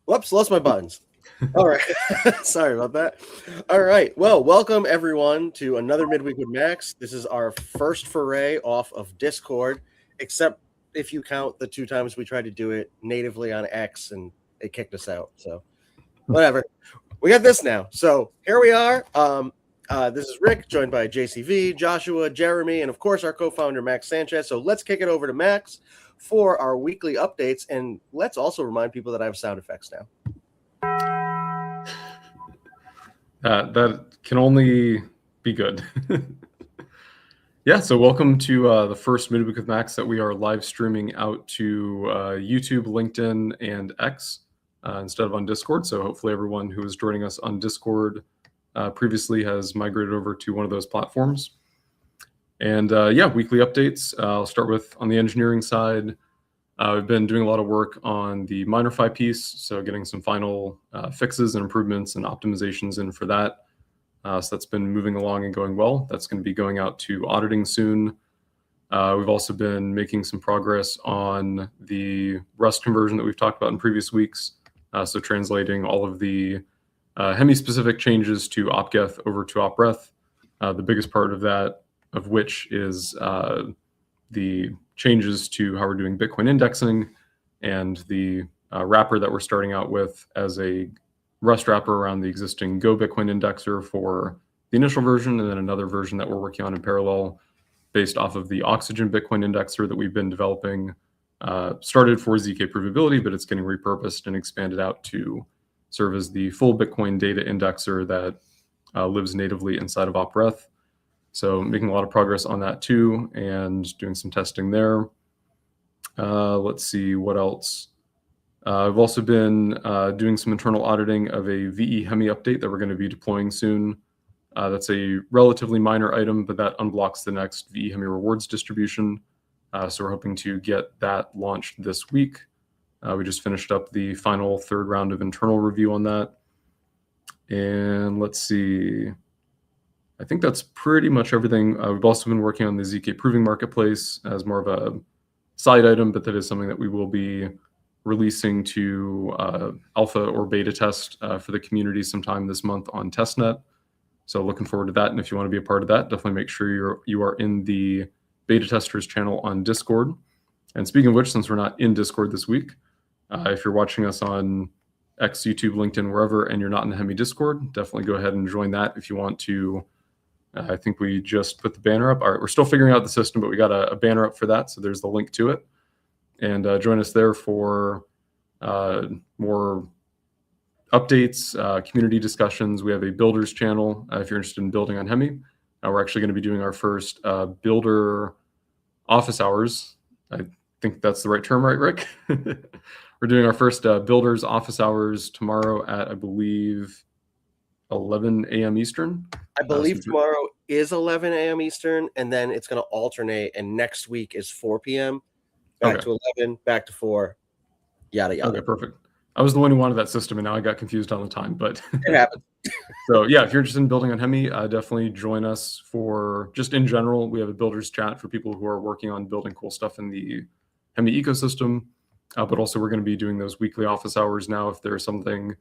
Whoops, lost my buttons. All right. Sorry about that. All right. Well, welcome everyone to another Midweek with Max. This is our first foray off of Discord, except if you count the 2 times we tried to do it natively on X and it kicked us out. So whatever. We got this now. So here we are. This is Rick, joined by JCV, Joshua, Jeremy, and of course our co-founder Max Sanchez. So let's kick it over to Max for our weekly updates, and let's also remind people that I have sound effects now. That can only be good. Yeah, so welcome to the first Midweek with Max that we are live streaming out to YouTube, LinkedIn, and X instead of on Discord. So hopefully everyone who was joining us on Discord previously has migrated over to one of those platforms. And yeah, weekly updates. I'll start with on the engineering side. We've been doing a lot of work on the Minerify piece, so getting some final fixes and improvements and optimizations in for that. So that's been moving along and going well. That's going to be going out to auditing soon. We've also been making some progress on the Rust conversion that we've talked about in previous weeks. So translating all of the Hemi-specific changes to opgeth over to opreth. The biggest part of that, of which is the changes to how we're doing Bitcoin indexing and the wrapper that we're starting out with as a Rust wrapper around the existing Go Bitcoin indexer for the initial version, and then another version that we're working on in parallel based off of the Oxygen Bitcoin indexer that we've been developing. Started for ZK provability, but it's getting repurposed and expanded out to serve as the full Bitcoin data indexer that lives natively inside of opreth. So making a lot of progress on that too, and doing some testing there. Let's see what else. I've also been doing some internal auditing of a VE Hemi update that we're going to be deploying soon. That's a relatively minor item, but that unblocks the next VE Hemi rewards distribution. So we're hoping to get that launched this week. We just finished up the final third round of internal review on that. And let's see. I think that's pretty much everything. We've also been working on the ZK Proving Marketplace as more of a side item, but that is something that we will be releasing to alpha or beta test for the community sometime this month on testnet. So looking forward to that. And if you want to be a part of that, definitely make sure you are in the beta testers channel on Discord. And speaking of which, since we're not in Discord this week, if you're watching us on X, YouTube, LinkedIn, wherever, and you're not in the Hemi Discord, definitely go ahead and join that if you want to. I think we just put the banner up. All right, we're still figuring out the system, but we got a banner up for that. So there's the link to it. And join us there for more updates, community discussions. We have a builders channel if you're interested in building on Hemi. We're actually going to be doing our first builder office hours. I think that's the right term, right, Rick? We're doing our first builders office hours tomorrow at, I believe, 11 a.m. Eastern. I believe tomorrow is 11 a.m. Eastern, and then it's going to alternate, and next week is 4 p.m. Back to 11, back to 4, yada, yada. Okay, perfect. I was the one who wanted that system, and now I got confused on the time, but it happened. So yeah, if you're interested in building on Hemi, definitely join us for just in general. We have a builders chat for people who are working on building cool stuff in the Hemi ecosystem, but also we're going to be doing those weekly office hours now. If there's something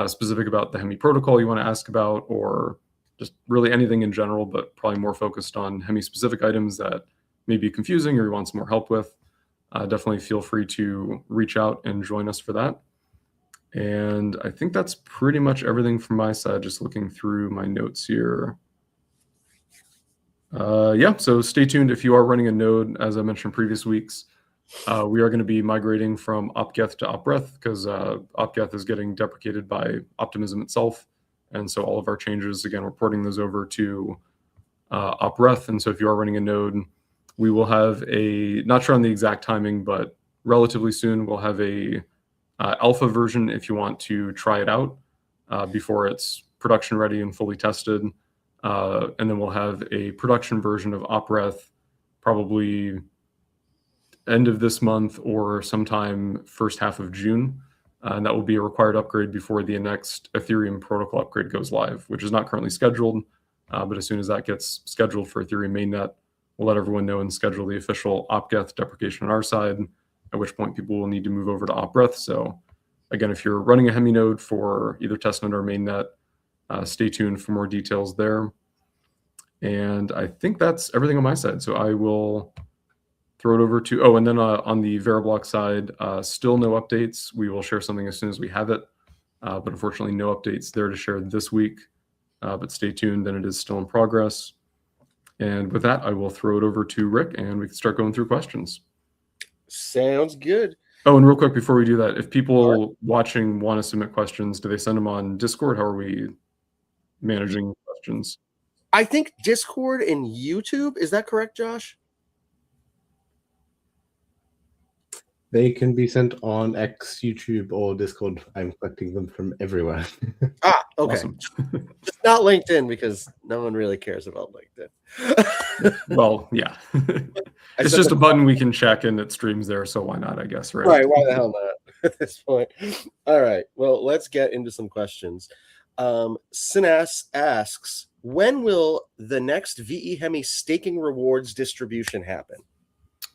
specific about the Hemi protocol you want to ask about, or just really anything in general, but probably more focused on Hemi specific items that may be confusing or you want some more help with, definitely feel free to reach out and join us for that. And I think that's pretty much everything from my side, just looking through my notes here. Yeah, so stay tuned if you are running a node, as I mentioned in previous weeks. We are going to be migrating from opgeth to opreth because opgeth is getting deprecated by Optimism itself. And so all of our changes, again, we're porting those over to opreth. And so if you are running a node, we will have a, not sure on the exact timing, but relatively soon we'll have a alpha version if you want to try it out before it's production ready and fully tested. And then we'll have a production version of opreth probably end of this month or sometime first half of June. And that will be a required upgrade before the next Ethereum protocol upgrade goes live, which is not currently scheduled. But as soon as that gets scheduled for Ethereum mainnet, we'll let everyone know and schedule the official opgeth deprecation on our side, at which point people will need to move over to opreth. So again, if you're running a Hemi node for either testnet or mainnet, stay tuned for more details there. And I think that's everything on my side. So I will throw it over to, and then on the Veriblock side, still no updates. We will share something as soon as we have it. But unfortunately, no updates there to share this week. But stay tuned, and it is still in progress. And with that, I will throw it over to Rick, and we can start going through questions. Sounds good. Oh, and real quick before we do that, if people watching want to submit questions, do they send them on Discord? How are we managing questions? I think Discord and YouTube. Is that correct, Josh? They can be sent on X, YouTube, or Discord. I'm collecting them from everywhere. Okay. Awesome. Just not LinkedIn, because no one really cares about LinkedIn. Well, yeah. It's just a button we can check, and it streams there, so why not, I guess, right? Right, why the hell not at this point? All right, well, let's get into some questions. Sinas asks, when will the next VE Hemi staking rewards distribution happen?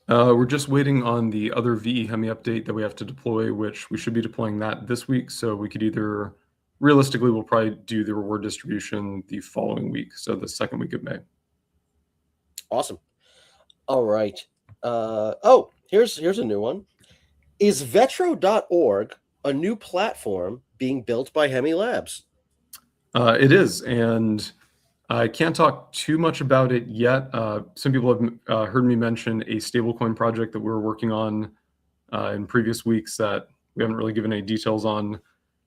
We're just waiting on the other VE Hemi update that we have to deploy, which we should be deploying that this week. So we could either, realistically, we'll probably do the reward distribution the following week. So the second week of May. Awesome. All right. Here's a new one. Is vetro.org a new platform being built by Hemi Labs? It is, and I can't talk too much about it yet. Some people have heard me mention a stablecoin project that we were working on in previous weeks that we haven't really given any details on.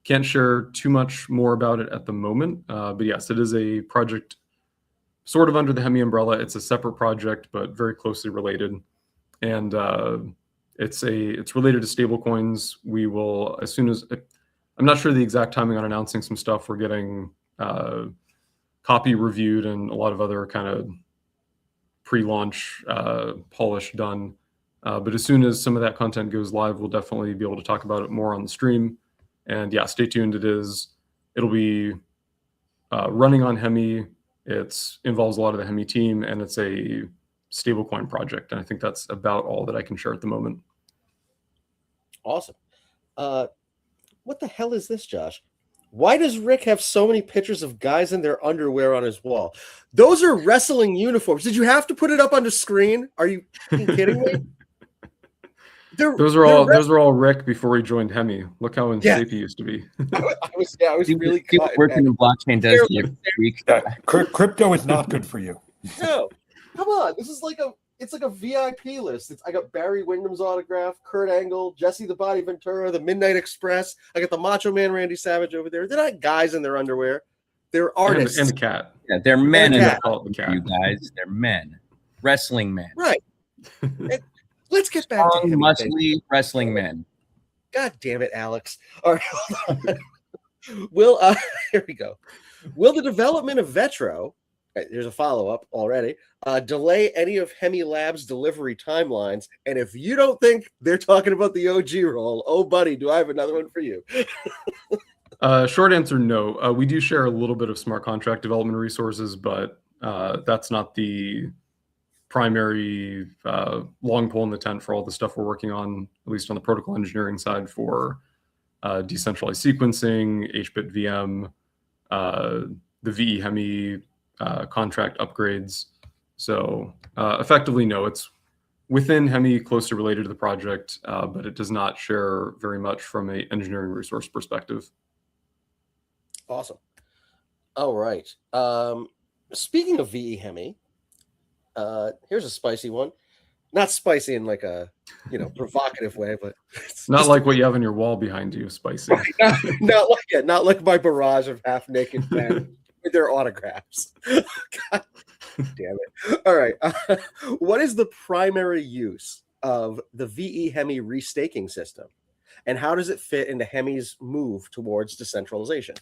Can't share too much more about it at the moment, but yes, it is a project sort of under the Hemi umbrella. It's a separate project, but very closely related, and it's related to stablecoins. We will, as soon as, I'm not sure the exact timing on announcing some stuff. We're getting copy reviewed and a lot of other kind of pre-launch polish done. But as soon as some of that content goes live, we'll definitely be able to talk about it more on the stream. And yeah, stay tuned. It'll be running on Hemi. It involves a lot of the Hemi team, and it's a stablecoin project. And I think that's about all that I can share at the moment. Awesome. What the hell is this, Josh? Why does Rick have so many pictures of guys in their underwear on his wall? Those are wrestling uniforms. Did you have to put it up on the screen? Are you kidding me? Those were all Rick before he joined Hemi. Look how in shape he used to be. I was really working in blockchain does week. Crypto is not good for you. No, come on. This is like a VIP list. I got Barry Windham's autograph, Kurt Angle, Jesse the Body Ventura, the Midnight Express. I got the Macho Man Randy Savage over there. They're not guys in their underwear. They're artists. And a cat. Yeah, they're men in the cat. You guys, they're men. Wrestling men. Right. Let's get back to muscly wrestling men. God damn it, Alex. All right. Here we go. Will the development of Vetro, there's a follow-up already, delay any of Hemi Labs' delivery timelines? And if you don't think they're talking about the OG role, oh, buddy, do I have another one for you? Short answer, no. We do share a little bit of smart contract development resources, but that's not the primary long pole in the tent for all the stuff we're working on, at least on the protocol engineering side for decentralized sequencing, 8-bit VM, the VE Hemi contract upgrades. So effectively, no, it's within Hemi, closely related to the project, but it does not share very much from an engineering resource perspective. Awesome. All right. Speaking of VE Hemi, here's a spicy one. Not spicy in like a provocative way, but it's not like what you have on your wall behind you, spicy. Right, not like my barrage of half naked men with their autographs. God damn it. All right. What is the primary use of the VE Hemi restaking system? And how does it fit into Hemi's move towards decentralization?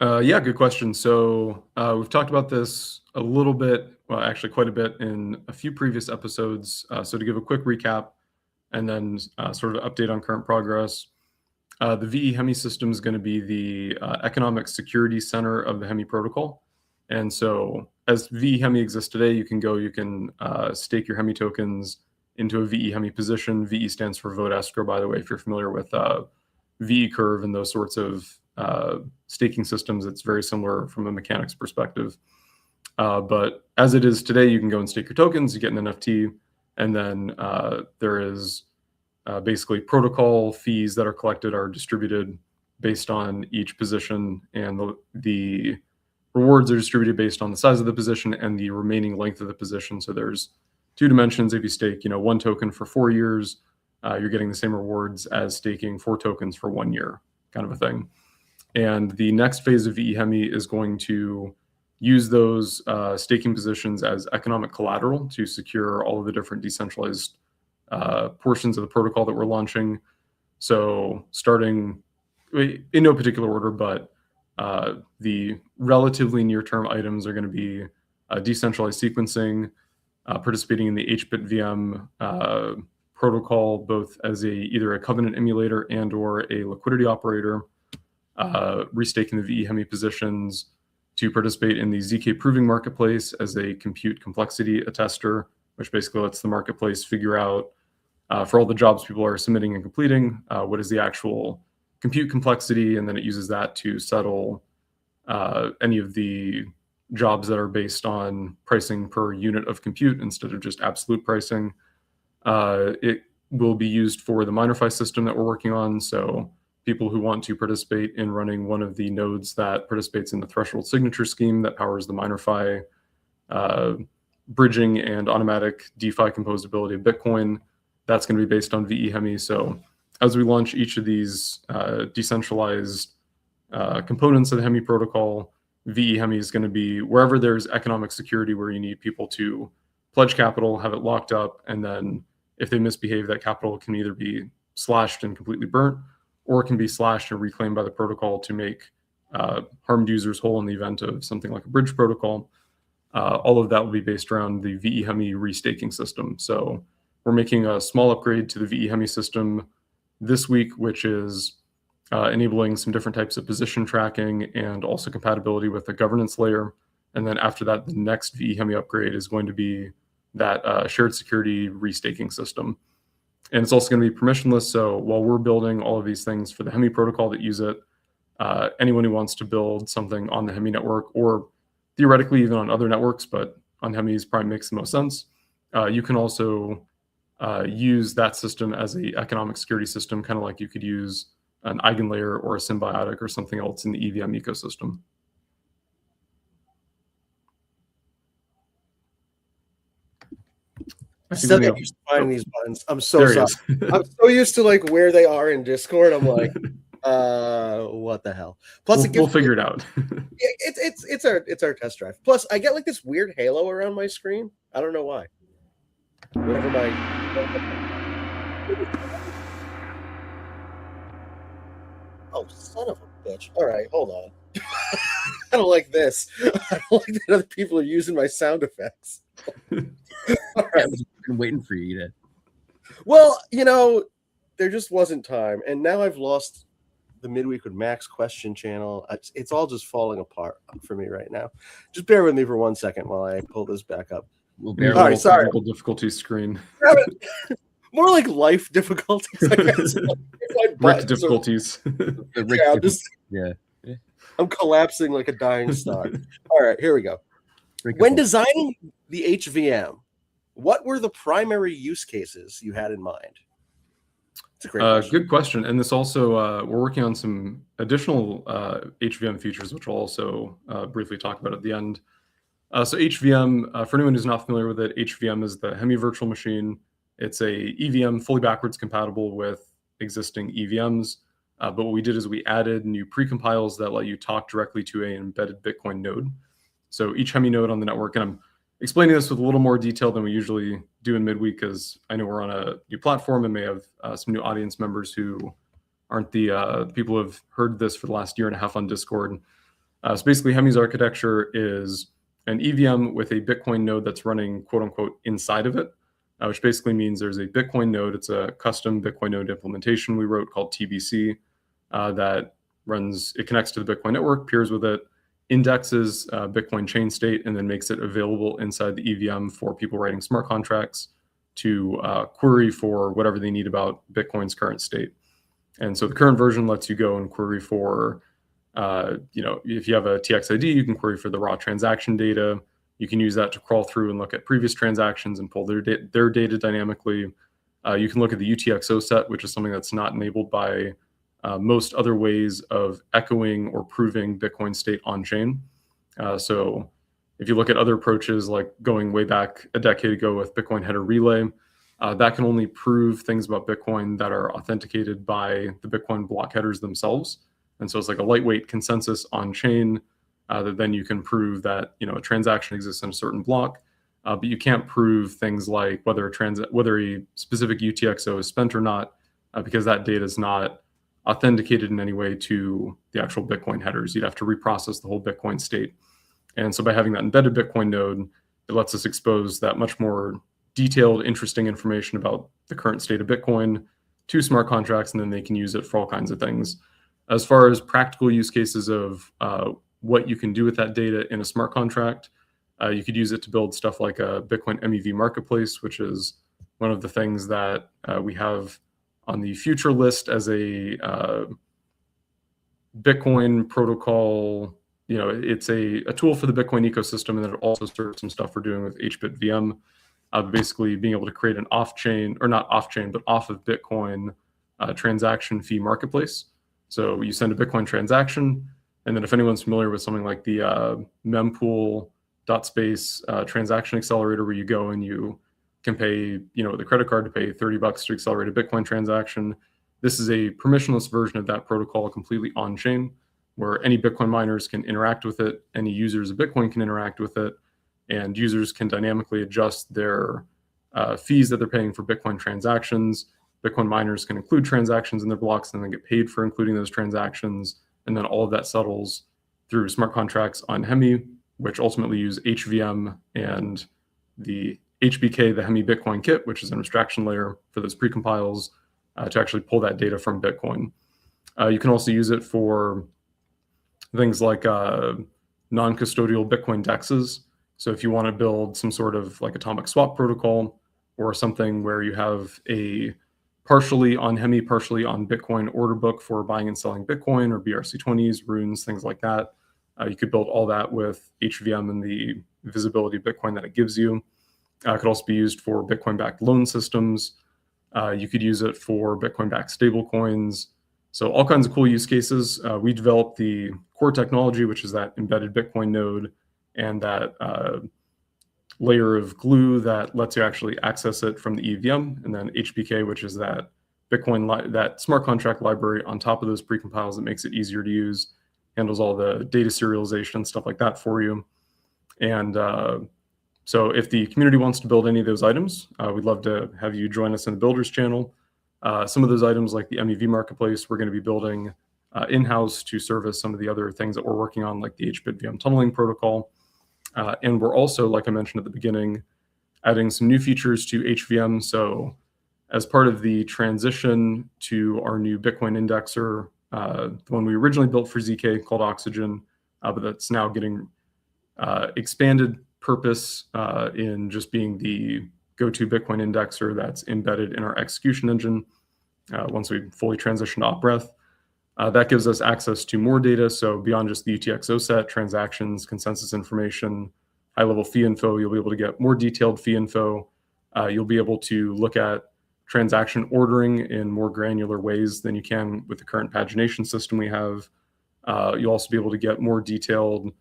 Yeah, good question. So we've talked about this a little bit, well, actually quite a bit in a few previous episodes. So to give a quick recap and then sort of update on current progress, the VE Hemi system is going to be the economic security center of the Hemi protocol. And so as VE Hemi exists today, you can stake your Hemi tokens into a VE Hemi position. VE stands for vote escrow, by the way, if you're familiar with VE curve and those sorts of staking systems, it's very similar from a mechanics perspective. But as it is today, you can go and stake your tokens, you get an NFT, and then there is basically protocol fees that are collected are distributed based on each position, and the rewards are distributed based on the size of the position and the remaining length of the position. So there's 2 dimensions. If you stake, 1 token for 4 years, you're getting the same rewards as staking 4 tokens for 1 year, kind of a thing. And the next phase of VE Hemi is going to use those staking positions as economic collateral to secure all of the different decentralized portions of the protocol that we're launching. So starting in no particular order, but the relatively near-term items are going to be decentralized sequencing, participating in the HBit VM protocol, both as either a covenant emulator and or a liquidity operator, restaking the VE Hemi positions, to participate in the ZK proving marketplace as a compute complexity attester, which basically lets the marketplace figure out for all the jobs people are submitting and completing, what is the actual compute complexity, and then it uses that to settle any of the jobs that are based on pricing per unit of compute instead of just absolute pricing. It will be used for the MinerFi system that we're working on, so people who want to participate in running one of the nodes that participates in the threshold signature scheme that powers the MinerFi bridging and automatic DeFi composability of Bitcoin, that's going to be based on VE Hemi. So as we launch each of these decentralized components of the Hemi protocol, VE Hemi is going to be wherever there's economic security, where you need people to pledge capital, have it locked up, and then if they misbehave, that capital can either be slashed and completely burnt, or it can be slashed and reclaimed by the protocol to make harmed users whole in the event of something like a bridge protocol. All of that will be based around the VE Hemi restaking system. So we're making a small upgrade to the VE Hemi system this week, which is enabling some different types of position tracking and also compatibility with the governance layer. And then after that, the next VE Hemi upgrade is going to be that shared security restaking system. And it's also going to be permissionless. So while we're building all of these things for the Hemi protocol that use it, anyone who wants to build something on the Hemi network, or theoretically even on other networks, but on Hemi's probably makes the most sense, you can also use that system as an economic security system, kind of like you could use an eigenlayer or a symbiotic or something else in the EVM ecosystem. Still get used to finding these buttons. I'm so sorry. I'm so used to like where they are in Discord. I'm like, what the hell? Plus, we'll figure it out. it's our test drive. Plus, I get like this weird halo around my screen. I don't know why. Whenever my son of a bitch. All right, hold on. I don't like this. I don't like that other people are using my sound effects. All right. I've been waiting for you to. Well, there just wasn't time, and now I've lost the Midweek with Max question channel. It's all just falling apart for me right now. Just bear with me for 1 second while I pull this back up. All right, sorry. Difficulty screen. More like life difficulties, I guess. Rick difficulties. I'm collapsing like a dying star. All right, here we go. When designing the HVM, what were the primary use cases you had in mind? It's a great question. Good question. And this also, we're working on some additional HVM features, which we'll also briefly talk about at the end. So HVM, for anyone who's not familiar with it, HVM is the Hemi virtual machine. It's a EVM fully backwards compatible with existing EVMs. But what we did is we added new precompiles that let you talk directly to an embedded Bitcoin node. So each Hemi node on the network, and I'm explaining this with a little more detail than we usually do in Midweek, because I know we're on a new platform and may have some new audience members who aren't the people who have heard this for the last year and a half on Discord. So basically, Hemi's architecture is an EVM with a Bitcoin node that's running, quote unquote, inside of it, which basically means there's a Bitcoin node. It's a custom Bitcoin node implementation we wrote called TBC that runs, it connects to the Bitcoin network, peers with it, indexes Bitcoin chain state, and then makes it available inside the EVM for people writing smart contracts to query for whatever they need about Bitcoin's current state. And so the current version lets you go and query for, if you have a TXID, you can query for the raw transaction data. You can use that to crawl through and look at previous transactions and pull their data dynamically. You can look at the UTXO set, which is something that's not enabled by most other ways of echoing or proving Bitcoin state on chain. So if you look at other approaches, like going way back a decade ago with Bitcoin header relay, that can only prove things about Bitcoin that are authenticated by the Bitcoin block headers themselves. And so it's like a lightweight consensus on chain that then you can prove that a transaction exists in a certain block. But you can't prove things like whether a specific UTXO is spent or not, because that data is not authenticated in any way to the actual Bitcoin headers. You'd have to reprocess the whole Bitcoin state. And so by having that embedded Bitcoin node, it lets us expose that much more detailed, interesting information about the current state of Bitcoin to smart contracts, and then they can use it for all kinds of things. As far as practical use cases of what you can do with that data in a smart contract, you could use it to build stuff like a Bitcoin MEV marketplace, which is one of the things that we have on the future list as a Bitcoin protocol. It's a tool for the Bitcoin ecosystem, and then it also serves some stuff we're doing with HBitVM, basically being able to create an off-chain, or not off-chain, but off of Bitcoin transaction fee marketplace. So you send a Bitcoin transaction, and then if anyone's familiar with something like the mempool.space transaction accelerator, where you go and you can pay, with a credit card to pay $30 to accelerate a Bitcoin transaction. This is a permissionless version of that protocol, completely on-chain, where any Bitcoin miners can interact with it, any users of Bitcoin can interact with it, and users can dynamically adjust their fees that they're paying for Bitcoin transactions. Bitcoin miners can include transactions in their blocks and then get paid for including those transactions. And then all of that settles through smart contracts on Hemi, which ultimately use HVM and the HBK, the Hemi Bitcoin kit, which is an abstraction layer for those precompiles, to actually pull that data from Bitcoin. You can also use it for things like non-custodial Bitcoin dexes. So if you want to build some sort of like atomic swap protocol, or something where you have a partially on Hemi, partially on Bitcoin order book for buying and selling Bitcoin, or BRC20s, runes, things like that, you could build all that with HVM and the visibility of Bitcoin that it gives you. It could also be used for Bitcoin-backed loan systems. You could use it for Bitcoin-backed stablecoins. So all kinds of cool use cases. We developed the core technology, which is that embedded Bitcoin node and that layer of glue that lets you actually access it from the EVM, and then HBK, which is that that smart contract library on top of those precompiles that makes it easier to use, handles all the data serialization and stuff like that for you. And so if the community wants to build any of those items, we'd love to have you join us in the Builders channel. Some of those items, like the MEV marketplace, we're going to be building in-house to service some of the other things that we're working on, like the HBitVM tunneling protocol. And we're also, like I mentioned at the beginning, adding some new features to HVM. So as part of the transition to our new Bitcoin indexer, the one we originally built for ZK called Oxygen, but that's now getting expanded purpose in just being the go-to Bitcoin indexer that's embedded in our execution engine once we fully transition to op-breath. That gives us access to more data. So beyond just the UTXO set, transactions, consensus information, high-level fee info, you'll be able to get more detailed fee info. You'll be able to look at transaction ordering in more granular ways than you can with the current pagination system we have. You'll also be able to get more detailed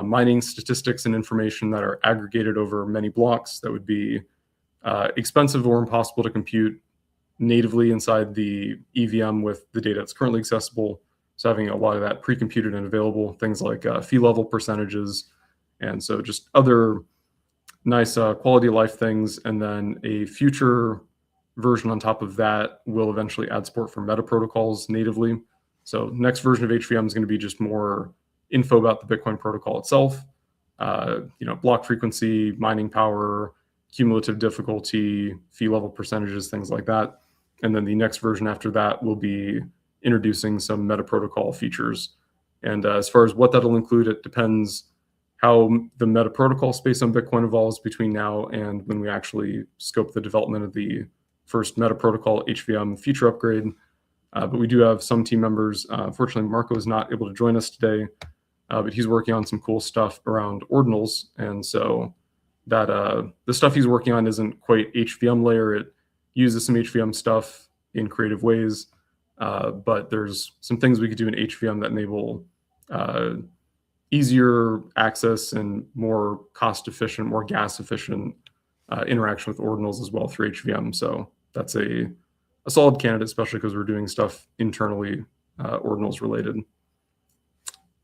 mining statistics and information that are aggregated over many blocks that would be expensive or impossible to compute natively inside the EVM with the data that's currently accessible. So having a lot of that pre-computed and available, things like fee level percentages. And so just other nice quality of life things. And then a future version on top of that will eventually add support for meta protocols natively. So next version of HVM is going to be just more info about the Bitcoin protocol itself, block frequency, mining power, cumulative difficulty, fee level percentages, things like that. And then the next version after that will be introducing some meta protocol features. And as far as what that'll include, it depends how the meta protocol space on Bitcoin evolves between now and when we actually scope the development of the first meta protocol HVM feature upgrade. But we do have some team members. Unfortunately, Marco is not able to join us today, but he's working on some cool stuff around ordinals. And so that the stuff he's working on isn't quite HVM layer. It uses some HVM stuff in creative ways, but there's some things we could do in HVM that enable easier access and more cost efficient, more gas efficient interaction with ordinals as well through HVM. So that's a solid candidate, especially because we're doing stuff internally ordinals related.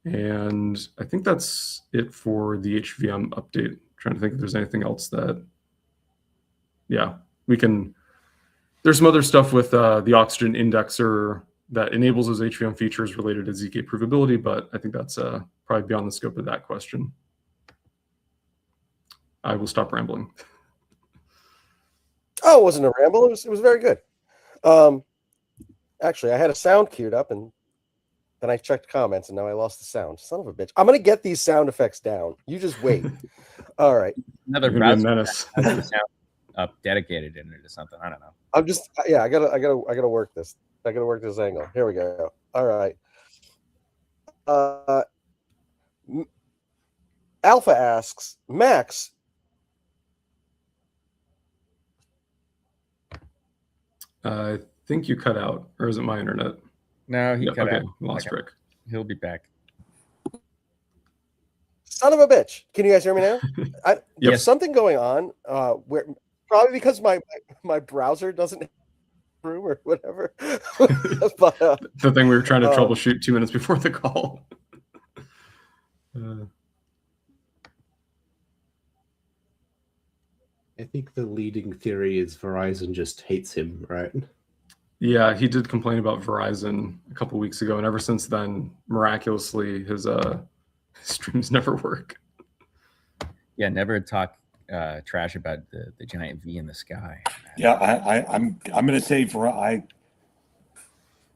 And I think that's it for the HVM update. I'm trying to think if there's anything else that, yeah, we can. There's some other stuff with the oxygen indexer that enables those HVM features related to ZK provability, but I think that's probably beyond the scope of that question. I will stop rambling. Oh, it wasn't a ramble. It was very good. Actually, I had a sound queued up, and then I checked comments, and now I lost the sound. Son of a bitch! I'm gonna get these sound effects down. You just wait. All right. Another You're gonna be a browser menace. sound up dedicated in it or something. I don't know. I'm just I gotta work this. I gotta work this angle. Here we go. All right. Alpha asks, Max, I think you cut out, or is it my internet? No, he Yep, cut okay, out. lost Okay. Rick. He'll be back. son of a bitch. Can you guys hear me now? There's Yes. something going on where probably because my browser doesn't room or whatever. But The thing we were trying to troubleshoot 2 minutes before the call. I think the leading theory is Verizon just hates him, right? Yeah, he did complain about Verizon a couple weeks ago, and ever since then, miraculously, his streams never work. Yeah, never talk trash about the giant V in the sky. Yeah, I'm gonna say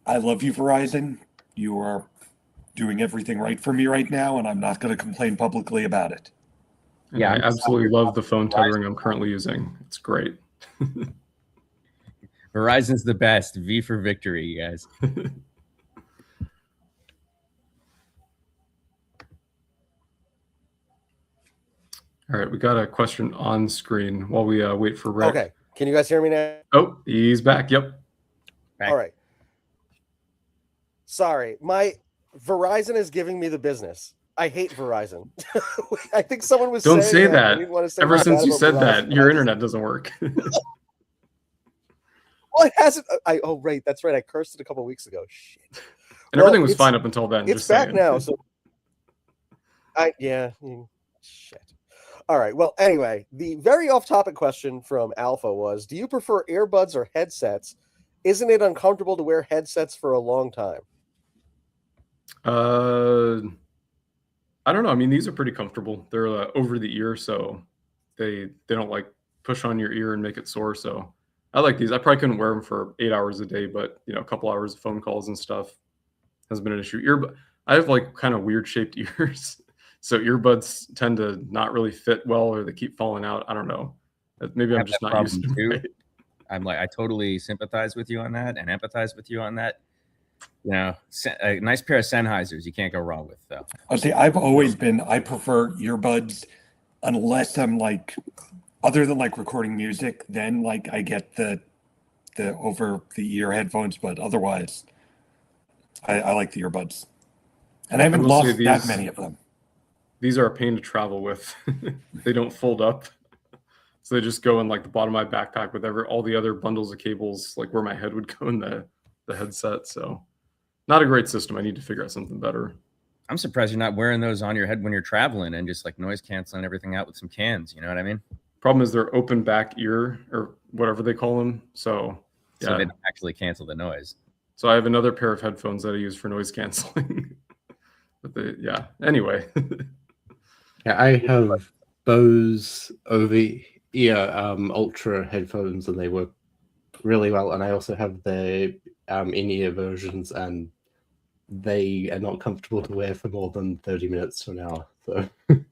I love you, Verizon. You are doing everything right for me right now, and I'm not going to complain publicly about it. And Yeah, I I'm absolutely sorry. love the phone tethering I'm currently using. It's great. Verizon's the best. V for victory, you guys. All right, we got a question on screen while we wait for Rick. okay, can you guys hear me now? Oh, he's back. Yep. Back. All right. Sorry, my Verizon is giving me the business. I hate Verizon. I think someone was Don't saying say I that. didn't want to say Ever anything since bad you about said Verizon, that, but your I just- internet doesn't work. Well, it hasn't. Oh, right. That's right. I cursed it a couple weeks ago. Shit. And Well, everything was it's- fine up until then. It's just back saying. now. So, shit. All right. Well, anyway, the very off-topic question from Alpha was: do you prefer earbuds or headsets? Isn't it uncomfortable to wear headsets for a long time? I don't know. I mean, these are pretty comfortable. They're over the ear, so they don't like push on your ear and make it sore. So I like these. I probably couldn't wear them for 8 hours a day, but a couple hours of phone calls and stuff has been an issue. I have like kind of weird shaped ears, so earbuds tend to not really fit well, or they keep falling out. I don't know. Maybe I'm just not used to too. it. I totally sympathize with you on that and empathize with you on that. A nice pair of Sennheisers you can't go wrong with, though. I'll say I prefer earbuds unless I'm like, other than like recording music, then like I get the over the ear headphones, but otherwise I like the earbuds. And I haven't will say lost that many of them. These are a pain to travel with. They don't fold up. So they just go in like the bottom of my backpack with all the other bundles of cables, like where my head would go in the headset. So not a great system. I need to figure out something better. I'm surprised you're not wearing those on your head when you're traveling and just like noise canceling everything out with some cans. You know what I mean? Problem is they're open back ear or whatever they call them. So they don't actually cancel the noise. So I have another pair of headphones that I use for noise canceling. But anyway. Yeah, I have Bose over-ear Ultra headphones, and they work really well. And I also have the in-ear versions, and they are not comfortable to wear for more than 30 minutes to an hour. So I've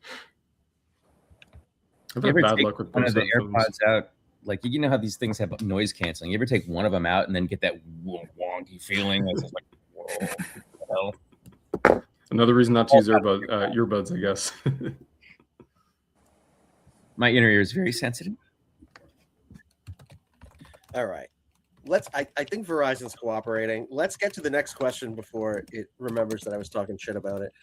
had bad luck with one Bose of the headphones. AirPods out like, you know how these things have noise canceling. You ever take one of them out and then get that wonky feeling? It's just like, whoa, what the hell? Another reason not to use earbuds, I guess. My inner ear is very sensitive. All right. I think Verizon's cooperating. Let's get to the next question before it remembers that I was talking shit about it.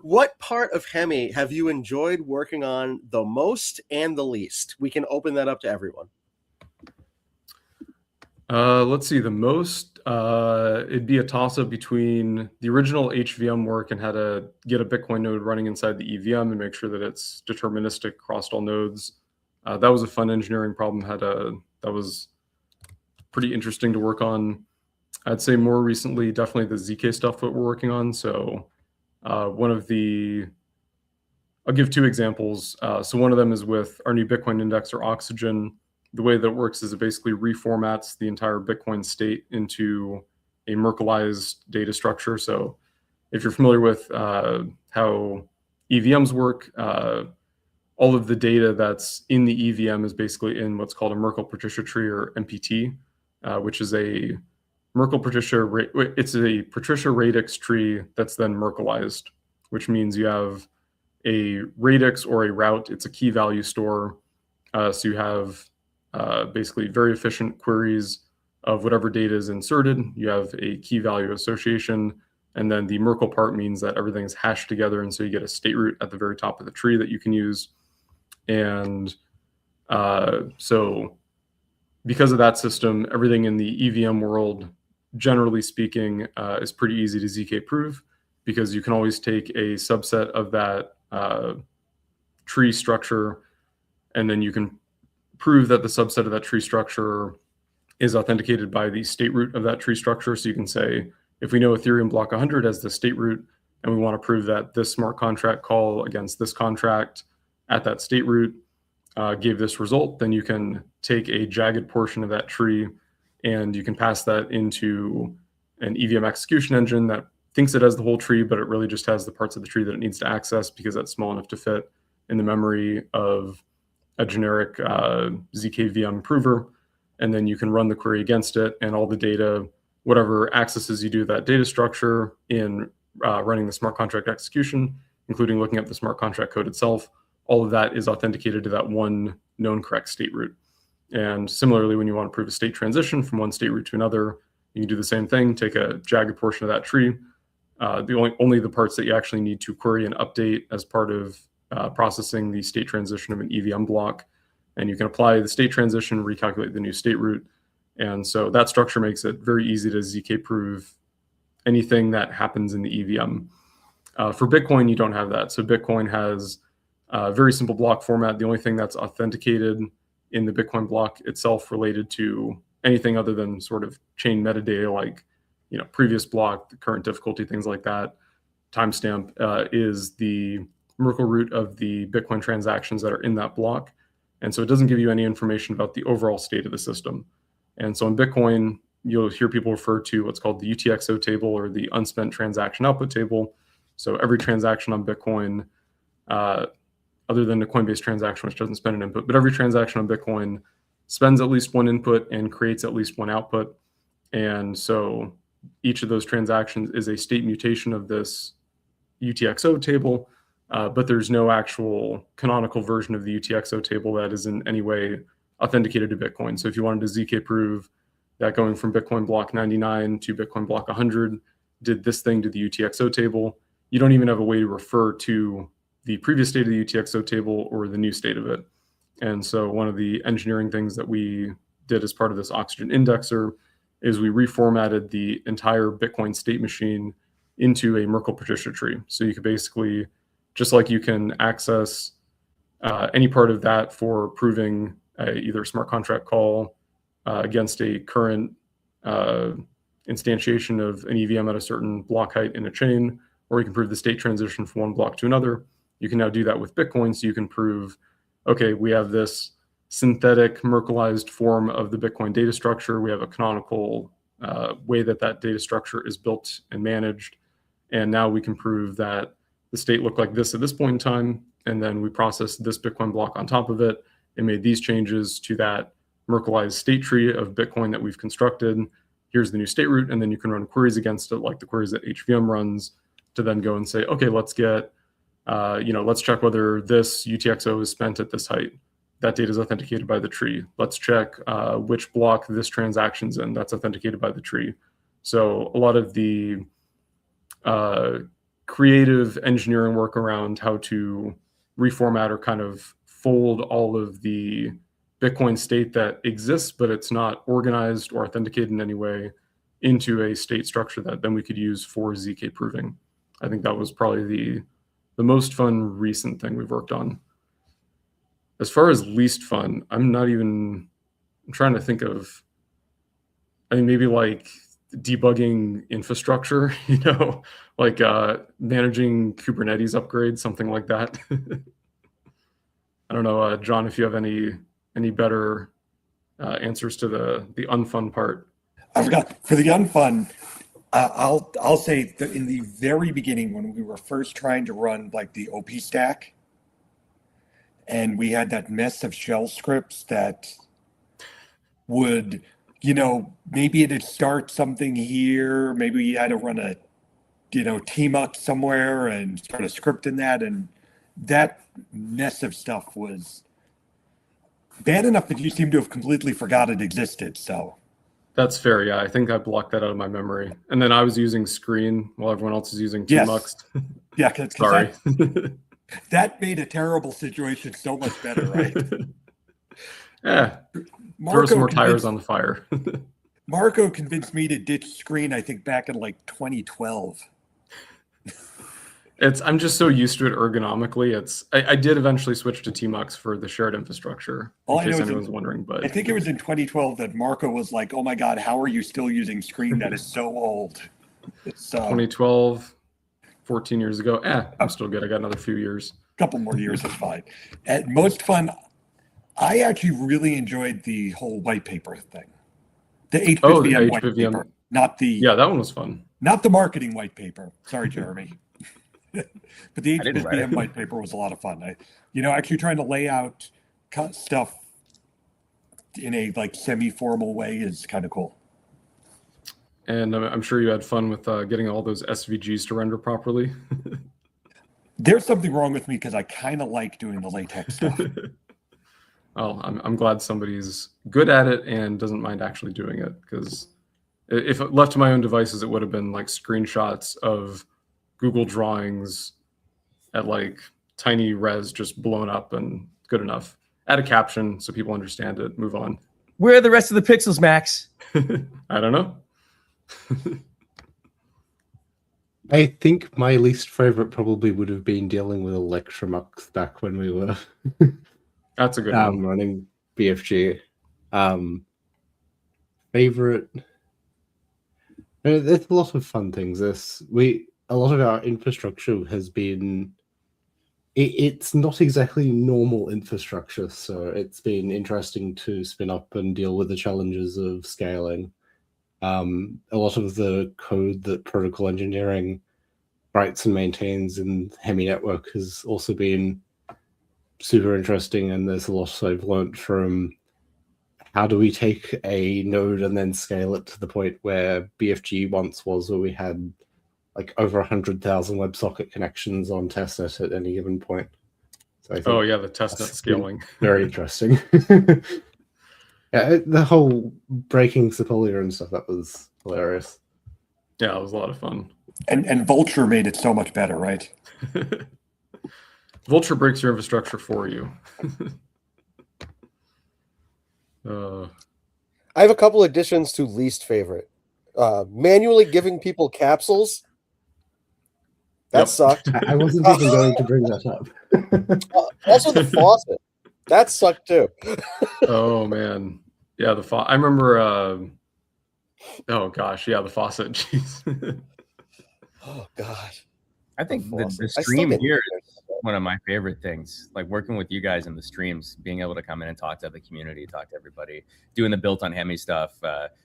What part of Hemi have you enjoyed working on the most and the least? We can open that up to everyone. Let's see. The most, it'd be a toss-up between the original HVM work and how to get a Bitcoin node running inside the EVM and make sure that it's deterministic across all nodes. That was a fun engineering problem. That was pretty interesting to work on. I'd say more recently, definitely the ZK stuff that we're working on. So I'll give two examples. So one of them is with our new Bitcoin index, or Oxygen. The way that it works is it basically reformats the entire Bitcoin state into a Merkleized data structure. So if you're familiar with how EVMs work, all of the data that's in the EVM is basically in what's called a Merkle-Patricia tree, or MPT, which is a it's a Patricia radix tree that's then Merkleized, which means you have a radix or a route. It's a key value store. So you have basically very efficient queries of whatever data is inserted. You have a key value association, and then the Merkle part means that everything is hashed together, and so you get a state root at the very top of the tree that you can use. And so because of that system, everything in the EVM world, generally speaking, is pretty easy to ZK prove, because you can always take a subset of that tree structure, and then you can prove that the subset of that tree structure is authenticated by the state root of that tree structure. So you can say, if we know Ethereum block 100 as the state root, and we want to prove that this smart contract call against this contract at that state root gave this result, then you can take a jagged portion of that tree and you can pass that into an EVM execution engine that thinks it has the whole tree, but it really just has the parts of the tree that it needs to access because that's small enough to fit in the memory of a generic ZKVM prover. And then you can run the query against it, and all the data, whatever accesses you do that data structure in running the smart contract execution, including looking up the smart contract code itself, all of that is authenticated to that one known correct state root. And similarly, when you want to prove a state transition from one state root to another, you can do the same thing, take a jagged portion of that tree. Only the parts that you actually need to query and update as part of processing the state transition of an EVM block. And you can apply the state transition, recalculate the new state root. And so that structure makes it very easy to ZK prove anything that happens in the EVM. For Bitcoin, you don't have that. So Bitcoin has a very simple block format. The only thing that's authenticated in the Bitcoin block itself related to anything other than sort of chain metadata, like previous block, the current difficulty, things like that, timestamp, is the Merkle root of the Bitcoin transactions that are in that block. And so it doesn't give you any information about the overall state of the system. And so in Bitcoin, you'll hear people refer to what's called the UTXO table, or the unspent transaction output table. So every transaction on Bitcoin, other than the Coinbase transaction, which doesn't spend an input, but every transaction on Bitcoin spends at least one input and creates at least one output. And so each of those transactions is a state mutation of this UTXO table, but there's no actual canonical version of the UTXO table that is in any way authenticated to Bitcoin. So if you wanted to ZK prove that going from Bitcoin block 99 to Bitcoin block 100 did this thing to the UTXO table, you don't even have a way to refer to the previous state of the UTXO table or the new state of it. And so one of the engineering things that we did as part of this Oxygen indexer is we reformatted the entire Bitcoin state machine into a Merkle-Patricia tree. So you could basically, just like you can access any part of that for proving either a smart contract call against a current instantiation of an EVM at a certain block height in a chain, or you can prove the state transition from one block to another. You can now do that with Bitcoin. So you can prove, okay, we have this synthetic Merkleized form of the Bitcoin data structure. We have a canonical way that that data structure is built and managed. And now we can prove that the state looked like this at this point in time. And then we process this Bitcoin block on top of it. it made these changes to that Merkleized state tree of Bitcoin that we've constructed. Here's the new state root, and then you can run queries against it, like the queries that HVM runs, to then go and say, okay, let's get, let's check whether this UTXO is spent at this height. That data is authenticated by the tree. Let's check which block this transaction's in. That's authenticated by the tree. So a lot of the creative engineering work around how to reformat or kind of fold all of the Bitcoin state that exists, but it's not organized or authenticated in any way, into a state structure that then we could use for ZK proving. I think that was probably the most fun recent thing we've worked on. As far as least fun, I'm trying to think of, I mean, maybe like debugging infrastructure, like managing Kubernetes upgrades, something like that. I don't know, John, if you have any better answers to the unfun part. I forgot, for the unfun, I'll say that in the very beginning, when we were first trying to run like the OP stack, and we had that mess of shell scripts that would, maybe it'd start something here, maybe you had to run a, tmux somewhere and start a script in that, and that mess of stuff was bad enough that you seem to have completely forgot it existed. So that's fair. Yeah, I think I blocked that out of my memory. And then I was using Screen while everyone else is using tmux. Yes. Yeah, sorry. That made a terrible situation so much better, right? Yeah. Throw some more tires on the fire. Marco convinced me to ditch Screen, I think, back in like 2012. I'm just so used to it ergonomically. I did eventually switch to tmux for the shared infrastructure, in case anyone's wondering. But I think it was in 2012 that Marco was like, "Oh my God, how are you still using Screen? That is so old." It's 2012, 14 years ago. I'm still good. I got another few years. A couple more years is fine. At most fun, I actually really enjoyed the whole white paper thing. The HPVM white paper, not the that one was fun. Not the marketing white paper. Sorry, Jeremy. But the HPVM white paper was a lot of fun. Actually trying to lay out stuff in a like semi-formal way is kind of cool. And I'm sure you had fun with getting all those SVGs to render properly. There's something wrong with me because I kind of like doing the latex stuff. Well, I'm glad somebody's good at it and doesn't mind actually doing it, because if left to my own devices, it would have been like screenshots of Google drawings at like tiny res, just blown up, and good enough. Add a caption so people understand it, move on. Where are the rest of the pixels, Max? I don't know. I think my least favorite probably would have been dealing with Electromux back when we were that's a good one. Running BFG. Favorite. There's a lot of fun things. A lot of our infrastructure has been. It's not exactly normal infrastructure, so it's been interesting to spin up and deal with the challenges of scaling. A lot of the code that protocol engineering writes and maintains in Hemi network has also been super interesting, and there's a lot I've learned from how do we take a node and then scale it to the point where BFG once was, where we had like over 100,000 WebSocket connections on testnet at any given point. So I think the testnet scaling. Very interesting. Yeah, the whole breaking Sepolia and stuff, that was hilarious. Yeah, it was a lot of fun. And Vulture made it so much better, right? Vulture breaks your infrastructure for you. I have a couple additions to least favorite. Manually giving people capsules. That sucked. I wasn't even going to bring that up. Also the faucet. That sucked too. Oh man. Yeah, I remember oh gosh, yeah, the faucet. Jeez. Oh gosh. I think the stream here is one of my favorite things. Like working with you guys in the streams, being able to come in and talk to the community, talk to everybody, doing the built on Hemi stuff,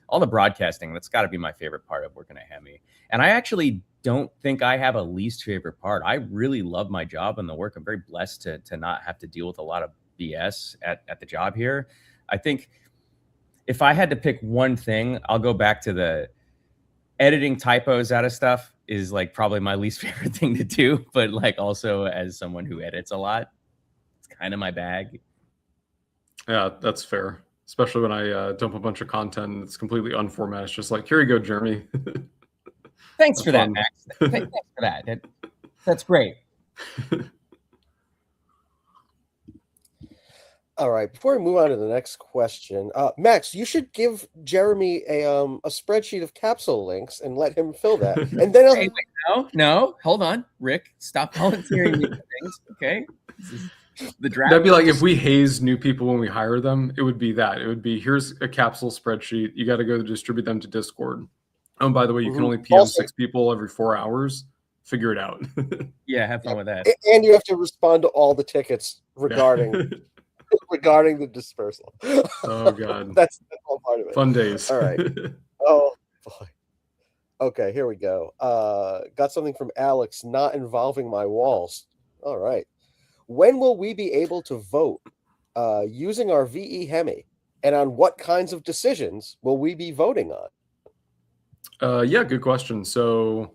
all the broadcasting. That's got to be my favorite part of working at Hemi. And I actually don't think I have a least favorite part. I really love my job and the work. I'm very blessed to not have to deal with a lot of BS at the job here. I think if I had to pick one thing, I'll go back to the editing typos out of stuff is like probably my least favorite thing to do. But like also as someone who edits a lot, it's kind of my bag. Yeah, that's fair. Especially when I dump a bunch of content and it's completely unformatted. It's just like, here you go, Jeremy. Thanks for that, Max. Thanks for that. That's great. All right. Before we move on to the next question, Max, you should give Jeremy a spreadsheet of capsule links and let him fill that. And then hey, wait, no, hold on, Rick, stop volunteering me for things. Okay, the draft. That'd be like if we haze new people when we hire them. It would be that. It would be, here's a capsule spreadsheet. You got to go distribute them to Discord. Oh, and by the way, you can only PM also 6 people every 4 hours. Figure it out. Yeah, have fun with that. And you have to respond to all the tickets regarding regarding the dispersal. Oh god, that's all part of it. Fun days. All right. Oh boy. Okay, here we go. Got something from Alex, not involving my walls. All right. When will we be able to vote using our VE Hemi, and on what kinds of decisions will we be voting on? Yeah, good question. So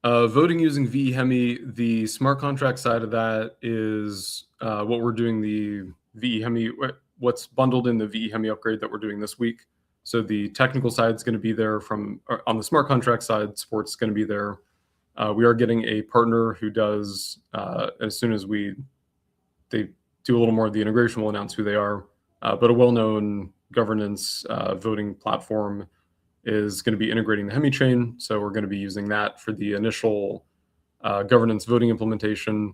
voting using VE Hemi, the smart contract side of that is what we're doing the VE Hemi, what's bundled in the VE Hemi upgrade that we're doing this week. So the technical side is going to be there on the smart contract side, sports is going to be there. We are getting a partner who does, as soon as they do a little more of the integration, we'll announce who they are. But a well-known governance voting platform is going to be integrating the Hemi chain. So we're going to be using that for the initial governance voting implementation,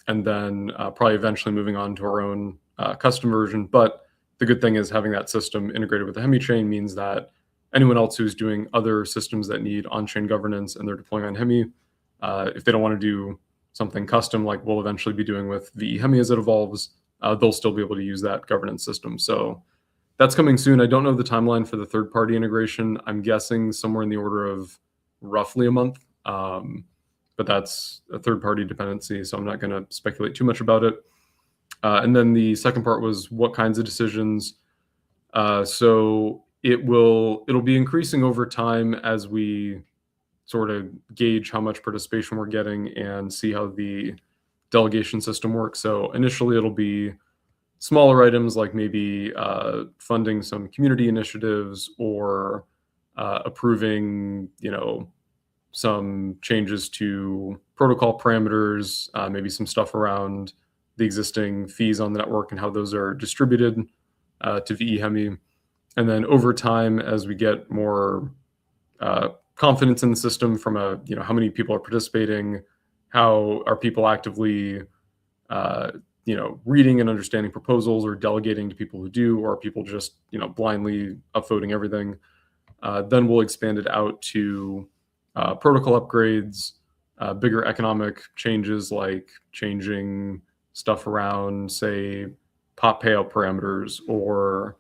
and then probably eventually moving on to our own custom version. But the good thing is having that system integrated with the Hemi chain means that anyone else who's doing other systems that need on-chain governance and they're deploying on Hemi, if they don't want to do something custom like we'll eventually be doing with VE Hemi as it evolves, they'll still be able to use that governance system. So that's coming soon. I don't know the timeline for the third-party integration. I'm guessing somewhere in the order of roughly a month, but that's a third-party dependency, so I'm not going to speculate too much about it. And then the second part was what kinds of decisions. So it'll be increasing over time as we sort of gauge how much participation we're getting and see how the delegation system works. So initially it'll be smaller items like maybe funding some community initiatives or approving, some changes to protocol parameters, maybe some stuff around the existing fees on the network and how those are distributed to VE Hemi. And then over time, as we get more confidence in the system from how many people are participating, how are people actively reading and understanding proposals or delegating to people who do, or are people just, blindly upvoting everything, then we'll expand it out to protocol upgrades, bigger economic changes like changing stuff around, say, pop payout parameters, or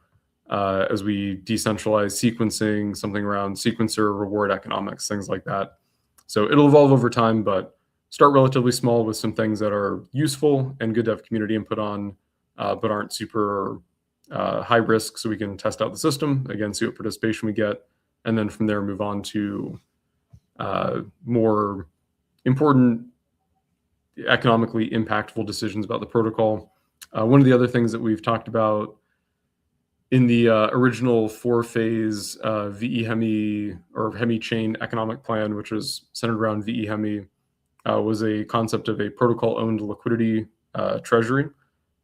as we decentralize sequencing, something around sequencer reward economics, things like that. So it'll evolve over time, but start relatively small with some things that are useful and good to have community input on, but aren't super high risk, so we can test out the system, again, see what participation we get, and then from there move on to more important, economically impactful decisions about the protocol. One of the other things that we've talked about in the original 4-phase VE Hemi or Hemi chain economic plan, which was centered around VE Hemi, was a concept of a protocol-owned liquidity treasury.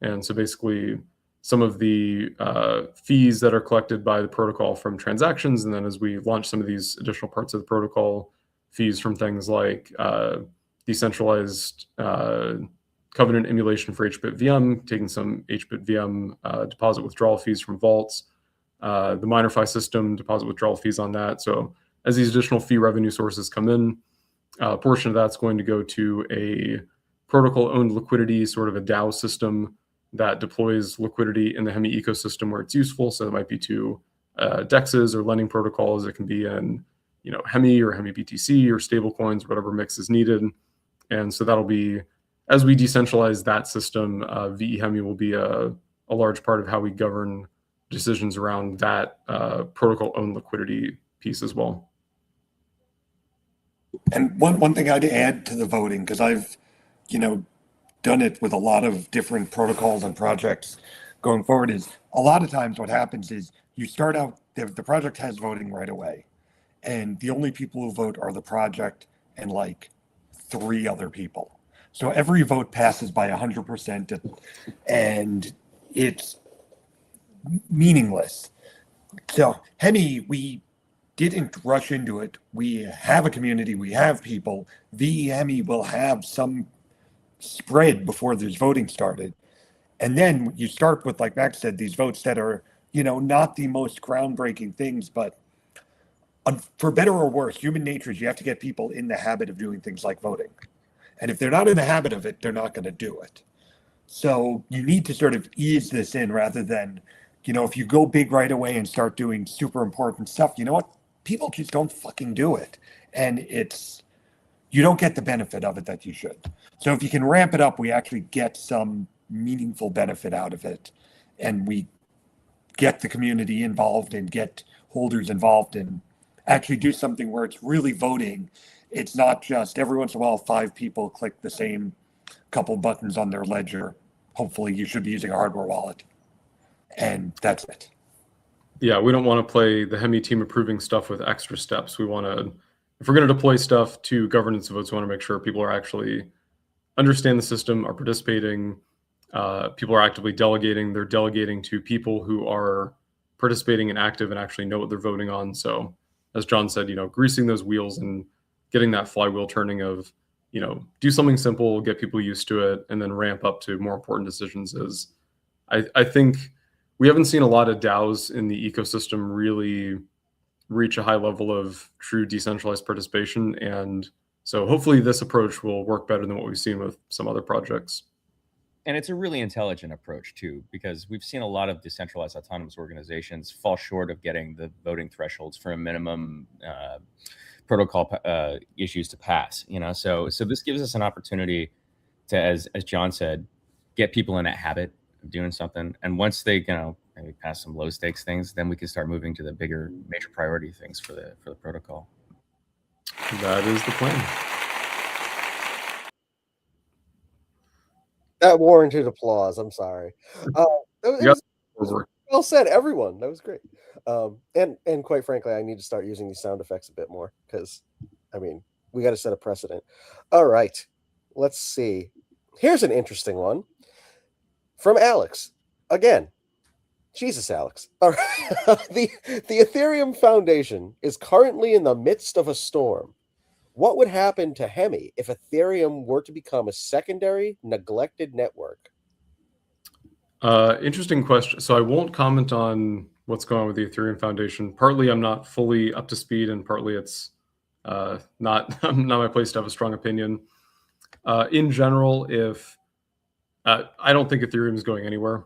And so basically some of the fees that are collected by the protocol from transactions, and then as we launch some of these additional parts of the protocol, fees from things like decentralized covenant emulation for HBIT VM, taking some HBIT VM deposit withdrawal fees from vaults, the MinerFi system, deposit withdrawal fees on that. So as these additional fee revenue sources come in, a portion of that's going to go to a protocol-owned liquidity, sort of a DAO system that deploys liquidity in the Hemi ecosystem where it's useful. So it might be to DEXs or lending protocols. It can be in Hemi or Hemi BTC or stablecoins, whatever mix is needed. And so that'll be as we decentralize that system, VE Hemi will be a large part of how we govern decisions around that protocol owned liquidity piece as well. And one thing I'd add to the voting, because I've, done it with a lot of different protocols and projects going forward, is a lot of times what happens is you start out, the project has voting right away, and the only people who vote are the project and like 3 other people. So every vote passes by 100%, and it's meaningless. So Hemi, we didn't rush into it. We have a community, we have people. VEME will have some spread before there's voting started. And then you start with, like Max said, these votes that are, not the most groundbreaking things, but for better or worse, human nature is you have to get people in the habit of doing things like voting. And if they're not in the habit of it, they're not going to do it. So you need to sort of ease this in rather than, if you go big right away and start doing super important stuff, you know what? People just don't fucking do it. And you don't get the benefit of it that you should. So if you can ramp it up, we actually get some meaningful benefit out of it. And we get the community involved and get holders involved and actually do something where it's really voting. It's not just every once in a while 5 people click the same couple buttons on their ledger. Hopefully you should be using a hardware wallet. And that's it. Yeah, we don't want to play the Hemi team approving stuff with extra steps. We want to, if we're going to deploy stuff to governance votes, we want to make sure people are actually understand the system, are participating. People are actively delegating. They're delegating to people who are participating and active and actually know what they're voting on. So as John said, greasing those wheels and getting that flywheel turning of, do something simple, get people used to it, and then ramp up to more important decisions is, I think we haven't seen a lot of DAOs in the ecosystem really reach a high level of true decentralized participation. And so hopefully this approach will work better than what we've seen with some other projects. And it's a really intelligent approach too, because we've seen a lot of decentralized autonomous organizations fall short of getting the voting thresholds for a minimum protocol issues to pass. So this gives us an opportunity to, as John said, get people in that habit of doing something. And once they, maybe pass some low stakes things, then we can start moving to the bigger major priority things for the protocol. That is the plan. That warranted applause. I'm sorry. Well said, everyone. That was great. And quite frankly, I need to start using these sound effects a bit more because, we got to set a precedent. All right, let's see. Here's an interesting one from Alex. Again, Jesus, Alex. All right. The Ethereum Foundation is currently in the midst of a storm. What would happen to Hemi if Ethereum were to become a secondary, neglected network? Interesting question. So I won't comment on what's going on with the Ethereum Foundation. Partly I'm not fully up to speed, and partly it's not my place to have a strong opinion. In general, if I don't think Ethereum is going anywhere.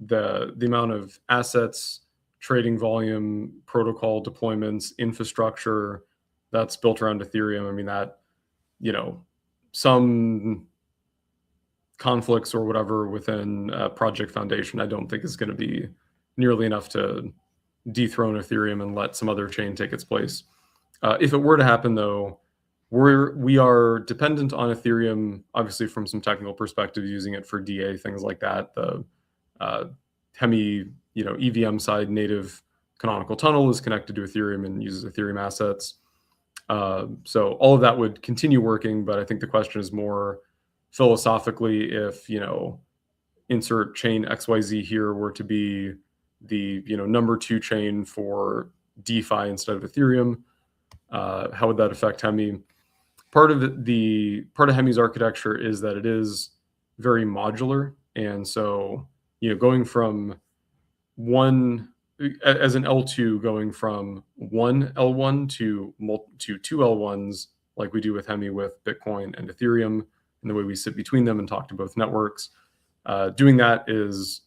The amount of assets, trading volume, protocol deployments, infrastructure that's built around Ethereum. That, some conflicts or whatever within Project Foundation, I don't think is going to be nearly enough to dethrone Ethereum and let some other chain take its place. If it were to happen, though, we are dependent on Ethereum, obviously from some technical perspective, using it for DA, things like that. The Hemi, EVM side native canonical tunnel is connected to Ethereum and uses Ethereum assets. So all of that would continue working, but I think the question is more philosophically, if, insert chain XYZ here were to be the, number 2 chain for DeFi instead of Ethereum, how would that affect Hemi? Part of Hemi's architecture is that it is very modular. And so, going from one, as an L2, going from one L1 to 2 L1s, like we do with Hemi with Bitcoin and Ethereum, and the way we sit between them and talk to both networks. Doing that is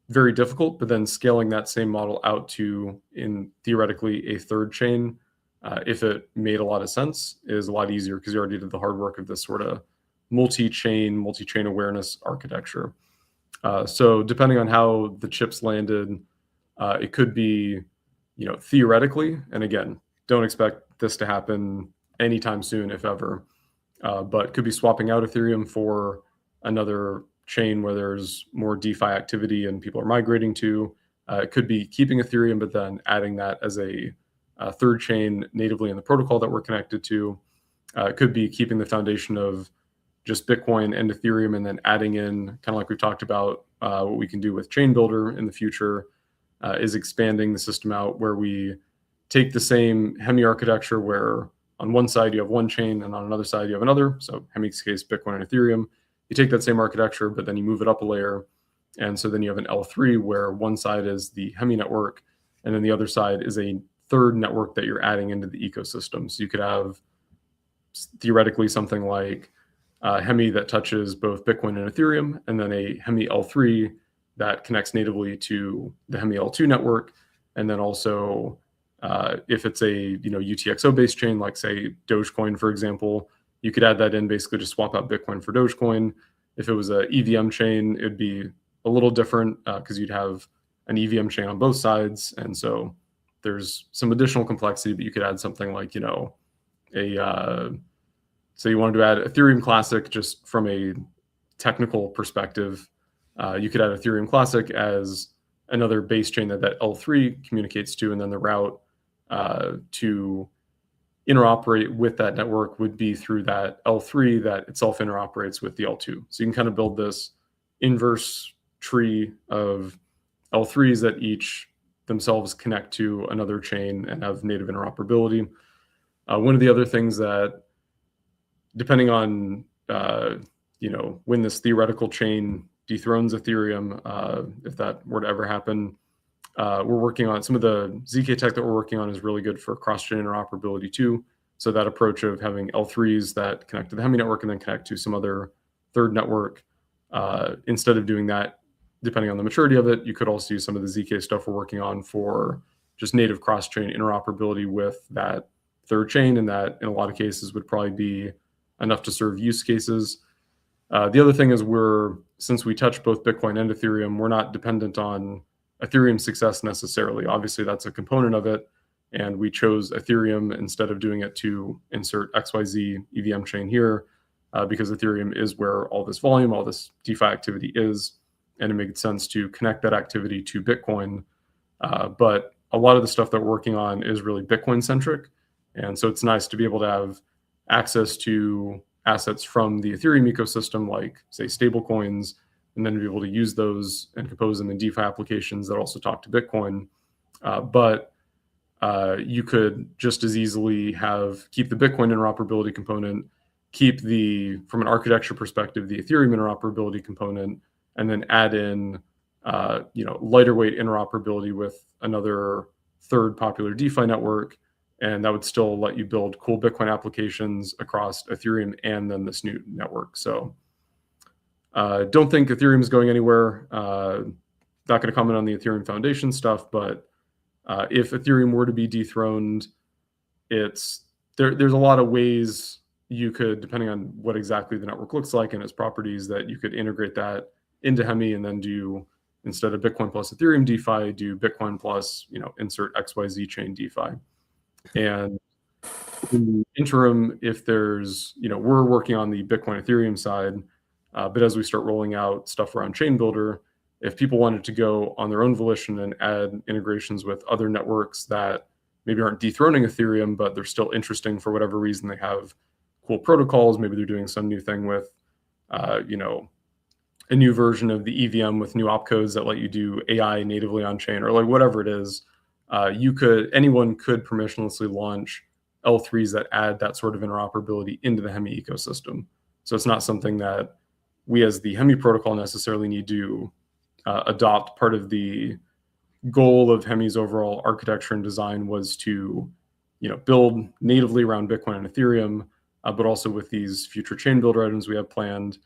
very difficult, but then scaling that same model out to, in theoretically, a 3rd chain, if it made a lot of sense, is a lot easier because you already did the hard work of this sort of multi-chain awareness architecture. So depending on how the chips landed, it could be, theoretically, and again, don't expect this to happen anytime soon, if ever, but could be swapping out Ethereum for another chain where there's more DeFi activity and people are migrating to. It could be keeping Ethereum, but then adding that as a third chain natively in the protocol that we're connected to. It could be keeping the foundation of just Bitcoin and Ethereum, and then adding in, kind of like we've talked about, what we can do with Chain Builder in the future, is expanding the system out where we take the same Hemi architecture where on one side you have one chain and on another side you have another. So Hemi's case, Bitcoin and Ethereum. You take that same architecture, but then you move it up a layer. And so then you have an L3 where one side is the Hemi network, and then the other side is a third network that you're adding into the ecosystem. So you could have theoretically something like Hemi that touches both Bitcoin and Ethereum, and then a Hemi L3 that connects natively to the Hemi L2 network. And then also, if it's a UTXO-based chain, like say Dogecoin, for example, you could add that in, basically just swap out Bitcoin for Dogecoin. If it was a EVM chain, it'd be a little different because you'd have an EVM chain on both sides. And so there's some additional complexity, but you could add something like, so you wanted to add Ethereum Classic just from a technical perspective. You could add Ethereum Classic as another base chain that L3 communicates to, and then the route to interoperate with that network would be through that L3 that itself interoperates with the L2. So you can kind of build this inverse tree of L3s that each themselves connect to another chain and have native interoperability. One of the other things that, depending on when this theoretical chain dethrones Ethereum, if that were to ever happen, we're working on some of the ZK tech that we're working on is really good for cross-chain interoperability too. So that approach of having L3s that connect to the Hemi network and then connect to some other third network, instead of doing that, depending on the maturity of it, you could also use some of the ZK stuff we're working on for just native cross-chain interoperability with that third chain, and that in a lot of cases would probably be enough to serve use cases. The other thing is since we touch both Bitcoin and Ethereum, we're not dependent on Ethereum success necessarily. Obviously, that's a component of it, and we chose Ethereum instead of doing it to insert XYZ EVM chain here, because Ethereum is where all this volume, all this DeFi activity is, and it made sense to connect that activity to Bitcoin. But a lot of the stuff that we're working on is really Bitcoin centric, and so it's nice to be able to have access to assets from the Ethereum ecosystem, like say stablecoins, and then be able to use those and compose them in DeFi applications that also talk to Bitcoin. But you could just as easily keep the Bitcoin interoperability component, keep from an architecture perspective, the Ethereum interoperability component, and then add in lighter weight interoperability with another third popular DeFi network. And that would still let you build cool Bitcoin applications across Ethereum and then this new network. So don't think Ethereum is going anywhere. Not going to comment on the Ethereum Foundation stuff, but if Ethereum were to be dethroned, there's a lot of ways you could, depending on what exactly the network looks like and its properties, that you could integrate that into Hemi and then do, instead of Bitcoin plus Ethereum DeFi, do Bitcoin plus, insert XYZ chain DeFi. And in the interim, if there's, we're working on the Bitcoin Ethereum side, but as we start rolling out stuff around Chain Builder, if people wanted to go on their own volition and add integrations with other networks that maybe aren't dethroning Ethereum, but they're still interesting for whatever reason, they have cool protocols, maybe they're doing some new thing with, a new version of the EVM with new opcodes that let you do AI natively on chain, or like whatever it is. Anyone could permissionlessly launch L3s that add that sort of interoperability into the Hemi ecosystem. So it's not something that we as the Hemi protocol necessarily need to adopt. Part of the goal of Hemi's overall architecture and design was to, build natively around Bitcoin and Ethereum, but also with these future chain builder items we have planned,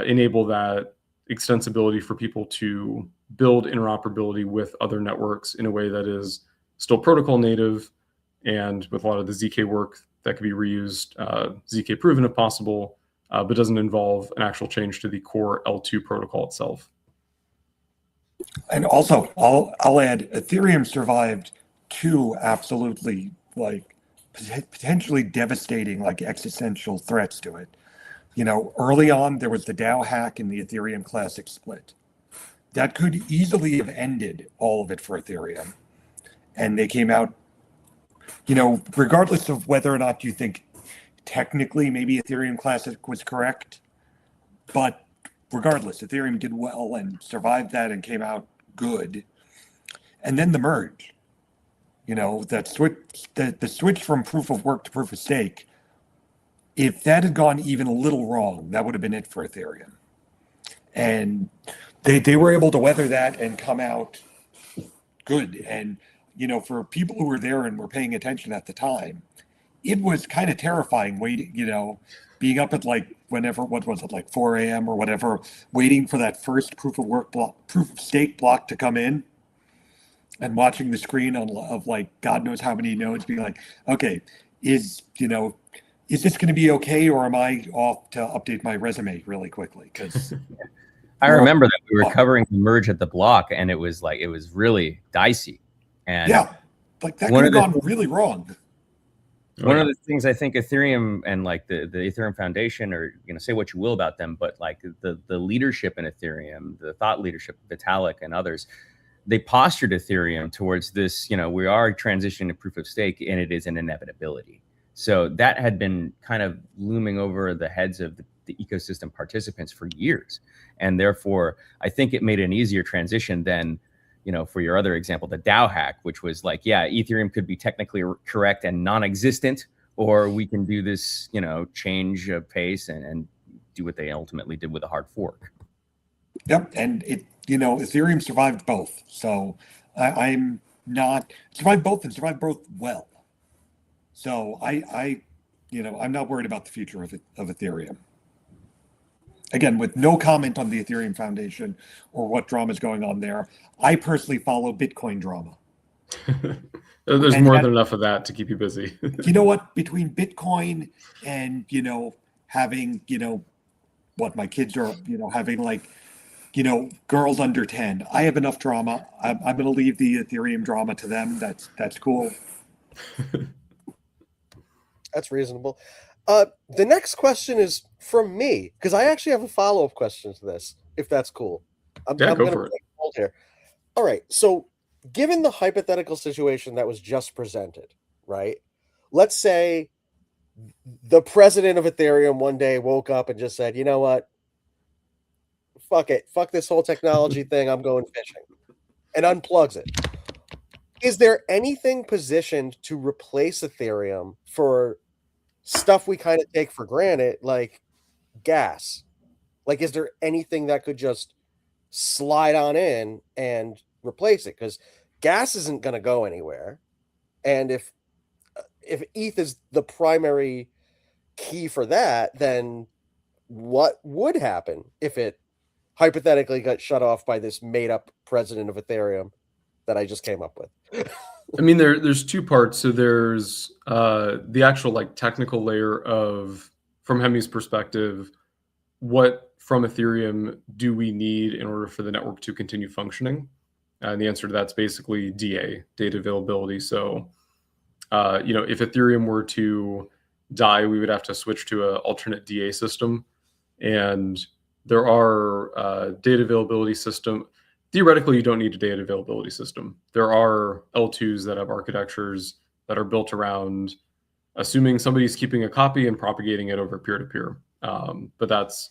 enable that extensibility for people to build interoperability with other networks in a way that is still protocol native, and with a lot of the ZK work that could be reused, ZK proven if possible, but doesn't involve an actual change to the core L2 protocol itself. And also, I'll add, Ethereum survived two absolutely potentially devastating existential threats to it. Early on there was the DAO hack and the Ethereum Classic split. That could easily have ended all of it for Ethereum. And they came out, regardless of whether or not you think technically maybe Ethereum Classic was correct, but regardless, Ethereum did well and survived that and came out good. And then the merge, that switch, the switch from proof of work to proof of stake, if that had gone even a little wrong, that would have been it for Ethereum. And they were able to weather that and come out good. And, for people who were there and were paying attention at the time, it was kind of terrifying waiting, being up at what was it, 4 a.m. or whatever, waiting for that first proof of stake block to come in and watching the screen of God knows how many nodes being like, okay, is this going to be okay, or am I off to update my resume really quickly? Because I remember that we were covering the merge at the block, and it was really dicey. And yeah, that could have gone really wrong. One of the things I think Ethereum and the Ethereum Foundation, or say what you will about them, but the leadership in Ethereum, the thought leadership, Vitalik and others, they postured Ethereum towards this, we are transitioning to proof of stake and it is an inevitability. So that had been kind of looming over the heads of the ecosystem participants for years. And therefore, I think it made an easier transition than, for your other example, the DAO hack, which was Ethereum could be technically correct and non-existent, or we can do this, change of pace and do what they ultimately did with a hard fork. Yep. And Ethereum survived both. So I'm not survived both well. So I'm not worried about the future of Ethereum. Again, with no comment on the Ethereum Foundation or what drama is going on there. I personally follow Bitcoin drama. There's more than enough of that to keep you busy. You know what? Between Bitcoin and, having, what my kids are, having girls under 10, I have enough drama. I'm going to leave the Ethereum drama to them. That's cool. That's reasonable. The next question is from me, because I actually have a follow-up question to this, if that's cool. I'm go going for it. Here. All right. So given the hypothetical situation that was just presented, right? Let's say the president of Ethereum one day woke up and just said, you know what? Fuck it. Fuck this whole technology thing. I'm going fishing. And unplugs it. Is there anything positioned to replace Ethereum for stuff we kind of take for granted, like gas? Is there anything that could just slide on in and replace it? Because gas isn't going to go anywhere. And if ETH is the primary key for that, then what would happen if it hypothetically got shut off by this made-up president of Ethereum that I just came up with? I mean, there's two parts. So there's the actual technical layer of, from Hemi's perspective, what from Ethereum do we need in order for the network to continue functioning? And the answer to that's basically DA, data availability. So, if Ethereum were to die, we would have to switch to an alternate DA system. And there are data availability system. Theoretically, you don't need a data availability system. There are L2s that have architectures that are built around assuming somebody's keeping a copy and propagating it over peer-to-peer. But that's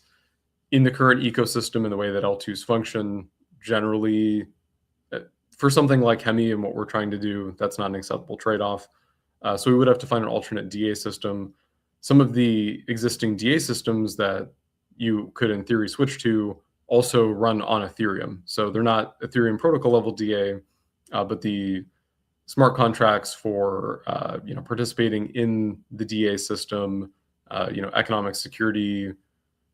in the current ecosystem and the way that L2s function. Generally, for something like Hemi and what we're trying to do, that's not an acceptable trade-off. So we would have to find an alternate DA system. Some of the existing DA systems that you could, in theory, switch to also run on Ethereum. So they're not Ethereum protocol level DA, but the smart contracts for participating in the DA system, economic security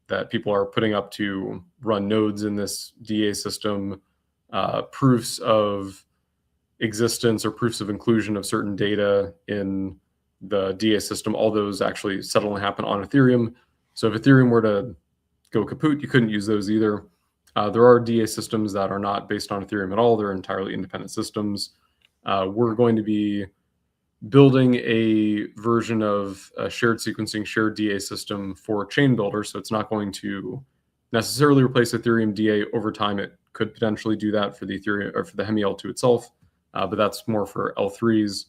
that people are putting up to run nodes in this DA system, proofs of existence or proofs of inclusion of certain data in the DA system. All those actually settle and happen on Ethereum. So if Ethereum were to go kaput, you couldn't use those either. There are DA systems that are not based on Ethereum at all. They're entirely independent systems. We're going to be building a version of a shared sequencing, shared DA system for Chain Builder. So it's not going to necessarily replace Ethereum DA over time. It could potentially do that for the Ethereum or for the Hemi L2 itself, but that's more for L3s.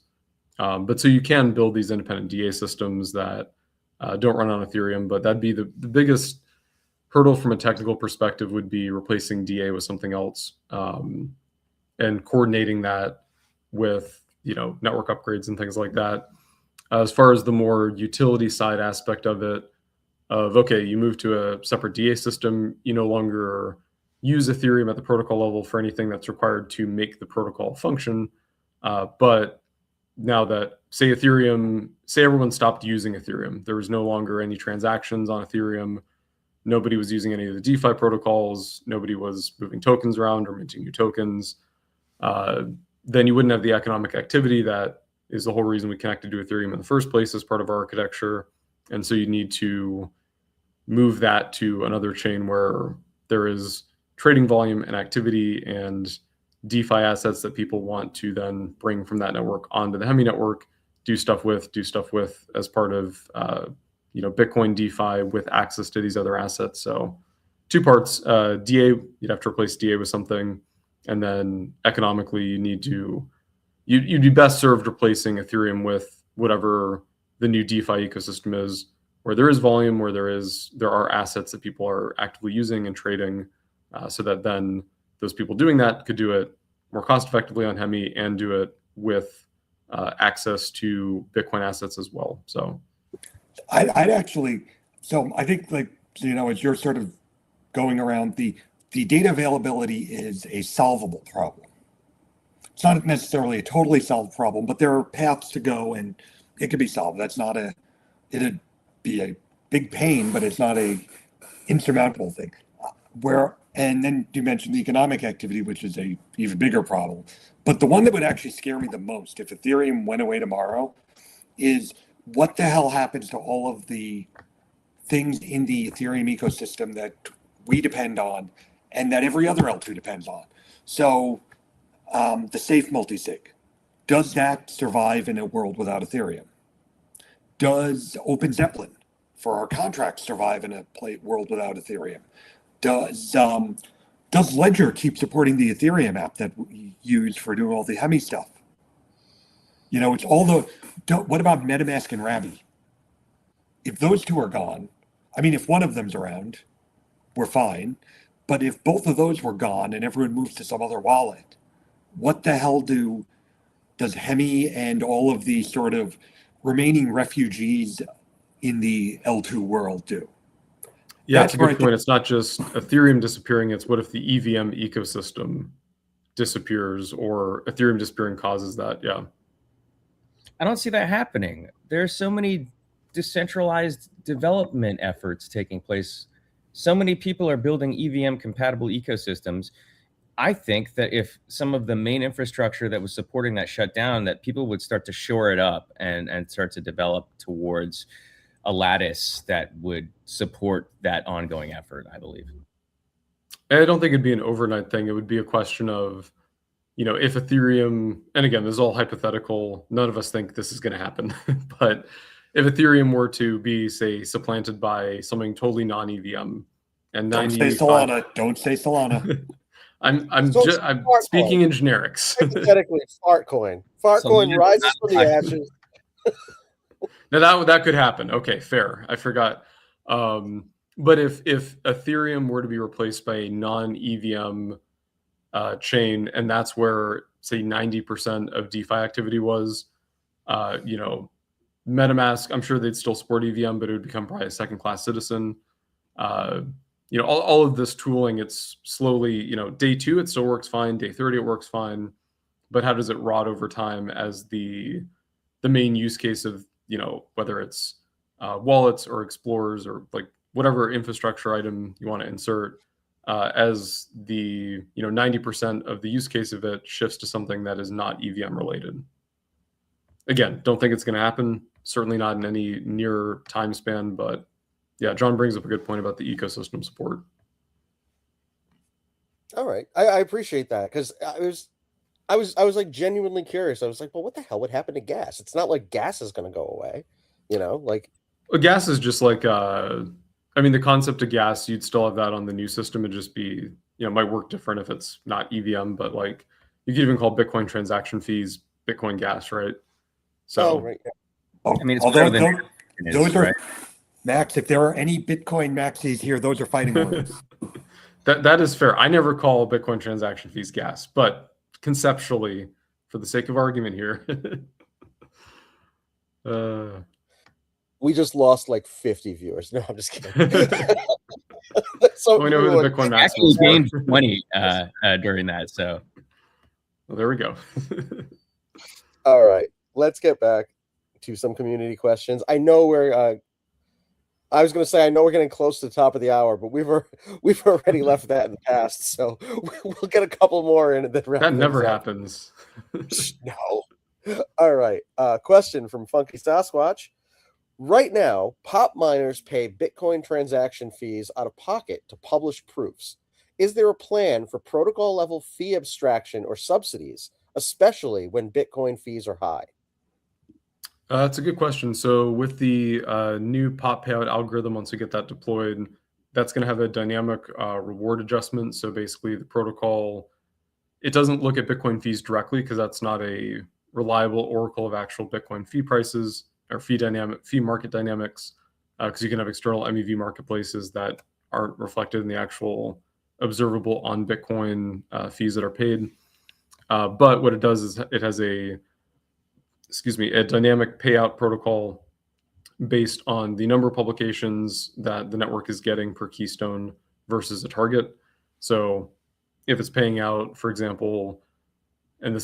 But so you can build these independent DA systems that don't run on Ethereum, but that'd be the biggest hurdle from a technical perspective would be replacing DA with something else, and coordinating that with network upgrades and things like that. As far as the more utility side aspect of it, okay, you move to a separate DA system, you no longer use Ethereum at the protocol level for anything that's required to make the protocol function. But now that say everyone stopped using Ethereum, there was no longer any transactions on Ethereum. Nobody was using any of the DeFi protocols. Nobody was moving tokens around or minting new tokens. Then you wouldn't have the economic activity that is the whole reason we connected to Ethereum in the first place as part of our architecture. And so you need to move that to another chain where there is trading volume and activity and DeFi assets that people want to then bring from that network onto the Hemi network, do stuff with as part of Bitcoin DeFi with access to these other assets. So two parts, DA, you'd have to replace DA with something. And then economically, you'd be best served replacing Ethereum with whatever the new DeFi ecosystem is, where there is volume, where there are assets that people are actively using and trading, so that then those people doing that could do it more cost effectively on Hemi and do it with access to Bitcoin assets as well. So I'd actually, so I think as you're sort of going around the data availability is a solvable problem. It's not necessarily a totally solved problem, but there are paths to go and it can be solved. It'd be a big pain, but it's not a insurmountable thing. And then you mentioned the economic activity, which is a even bigger problem. But the one that would actually scare me the most if Ethereum went away tomorrow is what the hell happens to all of the things in the Ethereum ecosystem that we depend on and that every other L2 depends on. So the safe multisig, does that survive in a world without Ethereum? Does Open Zeppelin for our contracts survive in a world without Ethereum? Does Ledger keep supporting the Ethereum app that we use for doing all the Hemi stuff? It's what about MetaMask and Rabby? If those two are gone, if one of them's around, we're fine. But if both of those were gone and everyone moves to some other wallet, what the hell does Hemi and all of the sort of remaining refugees in the L2 world do? Yeah, that's a good point. It's not just Ethereum disappearing. It's what if the EVM ecosystem disappears or Ethereum disappearing causes that? Yeah. I don't see that happening. There are so many decentralized development efforts taking place. So many people are building EVM compatible ecosystems. I think that if some of the main infrastructure that was supporting that shut down, that people would start to shore it up and start to develop towards a lattice that would support that ongoing effort, I believe. I don't think it'd be an overnight thing. It would be a question of, if Ethereum, and again, this is all hypothetical, none of us think this is going to happen, but if Ethereum were to be, say, supplanted by something totally non-EVM, and don't say Solana. I'm speaking in generics. Hypothetically, Fartcoin. Fartcoin rises from the ashes. Now that could happen. Okay, fair. I forgot. But if Ethereum were to be replaced by a non-EVM chain, and that's where, say, 90% of DeFi activity was, MetaMask, I'm sure they'd still support EVM, but it would become probably a second-class citizen. All of this tooling, it's slowly, day 2, it still works fine. Day 30, it works fine. But how does it rot over time as the main use case of, whether it's wallets or explorers or like whatever infrastructure item you want to insert, as the 90% of the use case of it shifts to something that is not EVM related. Again, don't think it's going to happen. Certainly not in any near time span, but yeah, John brings up a good point about the ecosystem support. All right, I appreciate that, because I was like genuinely curious. I was like, well, what the hell would happen to gas? It's not like gas is going to go away, like. Well, gas is just like, I mean, the concept of gas, you'd still have that on the new system. It'd just be, might work different if it's not EVM, but like you could even call Bitcoin transaction fees Bitcoin gas, right? So, right. Oh, I mean, it's although whatever the name is, those are right? Max. If there are any Bitcoin maxis here, those are fighting words. that is fair. I never call Bitcoin transaction fees gas, but conceptually, for the sake of argument here, we just lost like 50 viewers. No, I'm just kidding. So we know who the Bitcoin Max actually gained 20 during that. So, well, there we go. All right, let's get back to some community questions. I know we're. I was going to say I know we're getting close to the top of the hour, but we've already left that in the past, so we'll get a couple more in. That never happens. No. All right. Question from Funky Sasquatch. Right now, pop miners pay Bitcoin transaction fees out of pocket to publish proofs. Is there a plan for protocol level fee abstraction or subsidies, especially when Bitcoin fees are high? That's a good question. So with the new pop payout algorithm, once we get that deployed, that's going to have a dynamic reward adjustment. So basically the protocol, it doesn't look at Bitcoin fees directly because that's not a reliable oracle of actual Bitcoin fee prices or fee market dynamics, because you can have external MEV marketplaces that aren't reflected in the actual observable on Bitcoin fees that are paid. But what it does is it has a dynamic payout protocol based on the number of publications that the network is getting per keystone versus a target. So if it's paying out, for example, and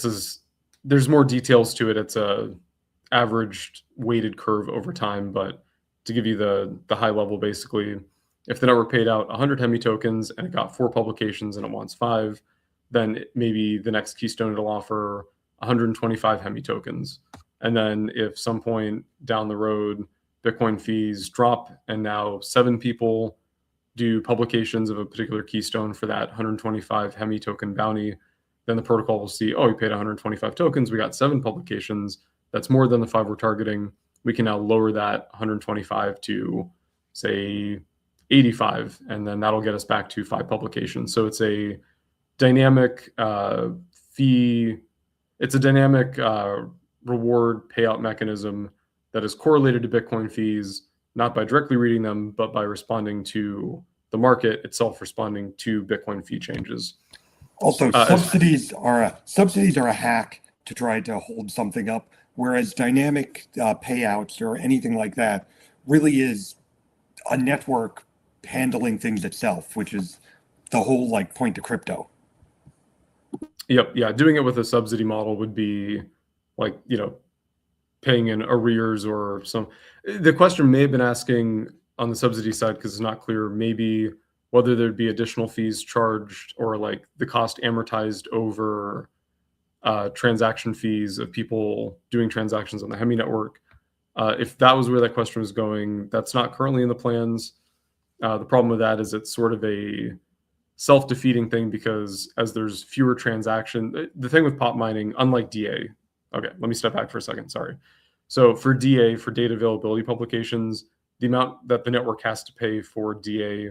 there's more details to it, it's a averaged weighted curve over time, but to give you the high level, basically, if the network paid out 100 Hemi tokens and it got 4 publications and it wants 5, then maybe the next keystone it'll offer 125 Hemi tokens. And then if some point down the road, Bitcoin fees drop and now 7 people do publications of a particular keystone for that 125 Hemi token bounty, then the protocol will see, oh, we paid 125 tokens, we got 7 publications. That's more than the 5 we're targeting. We can now lower that 125 to, say, 85, and then that'll get us back to 5 publications. So it's a dynamic fee. It's a dynamic reward payout mechanism that is correlated to Bitcoin fees, not by directly reading them, but by responding to the market itself responding to Bitcoin fee changes. Also, subsidies are a hack to try to hold something up, whereas dynamic payouts or anything like that really is a network handling things itself, which is the whole point to crypto. Yep. Yeah. Doing it with a subsidy model would be like, paying in arrears or some. The question may have been asking on the subsidy side, because it's not clear, maybe whether there'd be additional fees charged or like the cost amortized over transaction fees of people doing transactions on the Hemi network. If that was where that question was going, that's not currently in the plans. The problem with that is it's sort of a self-defeating thing, because as there's fewer transactions, the thing with pop mining, unlike DA, okay, let me step back for a second, sorry. So for DA, for data availability publications, the amount that the network has to pay for DA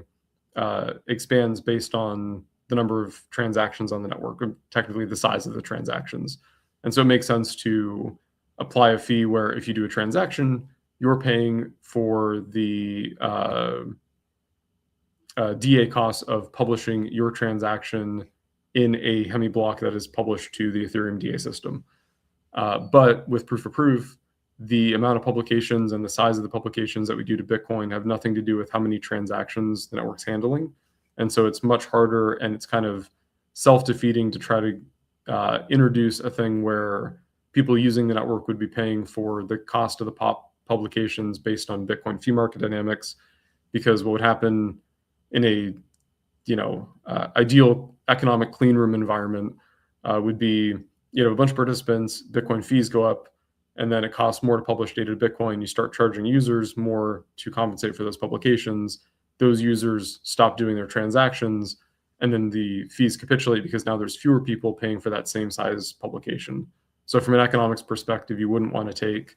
expands based on the number of transactions on the network, or technically the size of the transactions. And so it makes sense to apply a fee where if you do a transaction, you're paying for the DA costs of publishing your transaction in a Hemi block that is published to the Ethereum DA system. But with proof of proof, the amount of publications and the size of the publications that we do to Bitcoin have nothing to do with how many transactions the network's handling. And so it's much harder, and it's kind of self-defeating to try to introduce a thing where people using the network would be paying for the cost of the pop publications based on Bitcoin fee market dynamics, because what would happen in a ideal economic clean room environment would be a bunch of participants, Bitcoin fees go up, and then it costs more to publish data to Bitcoin. You start charging users more to compensate for those publications. Those users stop doing their transactions, and then the fees capitulate because now there's fewer people paying for that same size publication. So from an economics perspective, you wouldn't want to take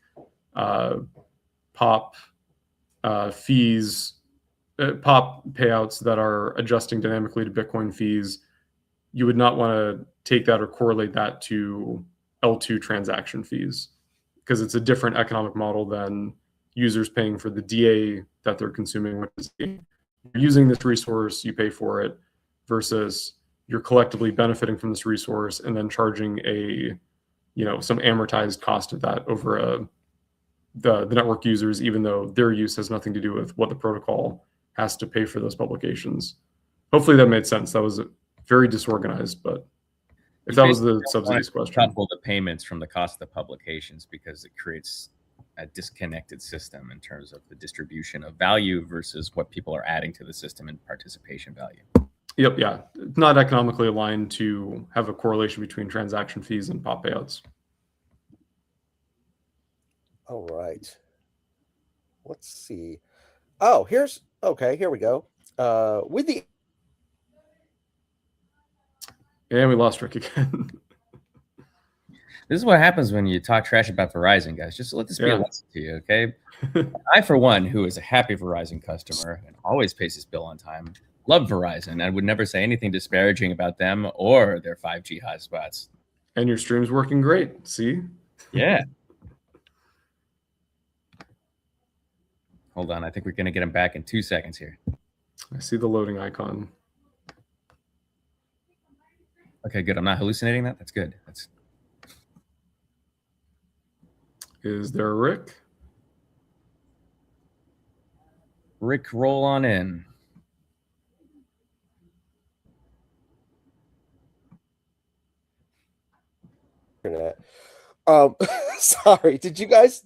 POP fees, POP payouts that are adjusting dynamically to Bitcoin fees. You would not want to take that or correlate that to L2 transaction fees, because it's a different economic model than users paying for the DA that they're consuming, which is you're using this resource, you pay for it, versus you're collectively benefiting from this resource and then charging some amortized cost of that over the network users, even though their use has nothing to do with what the protocol has to pay for those publications. Hopefully that made sense. That was very disorganized, but if that was the subsidies question. Couple the payments from the cost of the publications, because it creates a disconnected system in terms of the distribution of value versus what people are adding to the system in participation value. Yep, yeah. It's not economically aligned to have a correlation between transaction fees and POP payouts. All right. Let's see. Oh, here we go. With the And we lost Rick again. This is what happens when you talk trash about Verizon, guys. Just let this be a lesson to you, okay? I, for one, who is a happy Verizon customer and always pays his bill on time, love Verizon. I would never say anything disparaging about them or their 5G hotspots. And your stream's working great. See? Yeah. Hold on. I think we're going to get him back in 2 seconds here. I see the loading icon. Okay, good. I'm not hallucinating that. That's good. Is there a Rick? Rick, roll on in. Sorry, did you guys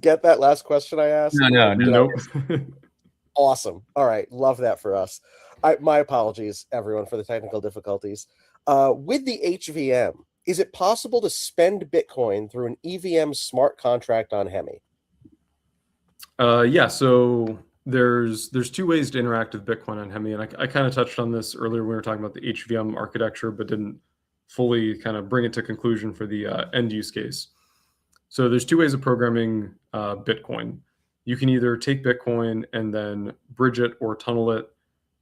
get that last question I asked? No. Nope. Awesome. All right, love that for us. My apologies, everyone, for the technical difficulties. With the HVM, is it possible to spend Bitcoin through an EVM smart contract on Hemi? Yeah, so there's two ways to interact with Bitcoin on Hemi, and I kind of touched on this earlier when we were talking about the HVM architecture, but didn't fully kind of bring it to conclusion for the end use case. So there's two ways of programming Bitcoin. You can either take Bitcoin and then bridge it or tunnel it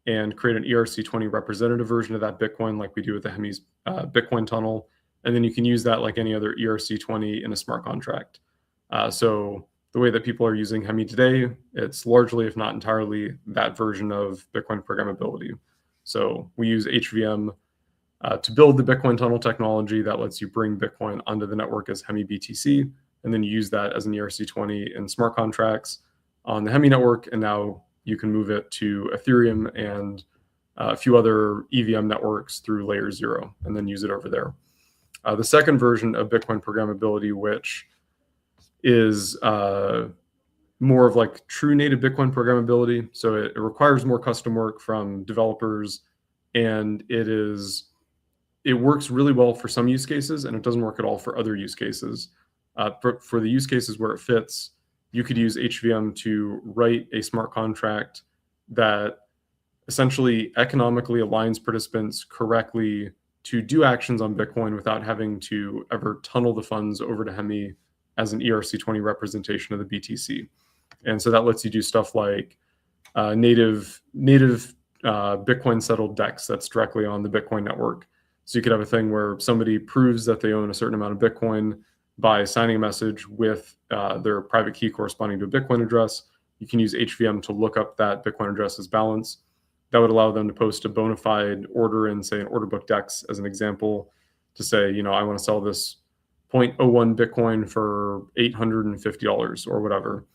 and create an ERC20 representative version of that Bitcoin, like we do with the Hemi's Bitcoin tunnel. And then you can use that like any other ERC20 in a smart contract. So the way that people are using Hemi today, it's largely, if not entirely, that version of Bitcoin programmability. So we use HVM to build the Bitcoin tunnel technology that lets you bring Bitcoin onto the network as Hemi BTC, and then you use that as an ERC20 in smart contracts on the Hemi network, and now you can move it to Ethereum and a few other EVM networks through layer 0, and then use it over there. The second version of Bitcoin programmability, which is more of like true native Bitcoin programmability, so it requires more custom work from developers, and it works really well for some use cases, and it doesn't work at all for other use cases. For the use cases where it fits, you could use HVM to write a smart contract that essentially economically aligns participants correctly to do actions on Bitcoin without having to ever tunnel the funds over to Hemi as an ERC20 representation of the BTC. And so that lets you do stuff like native Bitcoin settled DEX that's directly on the Bitcoin network. So you could have a thing where somebody proves that they own a certain amount of Bitcoin by signing a message with their private key corresponding to a Bitcoin address. You can use HVM to look up that Bitcoin address's balance. That would allow them to post a bona fide order in, say, an order book DEX, as an example, to say, I want to sell this 0.01 Bitcoin for $850 or whatever.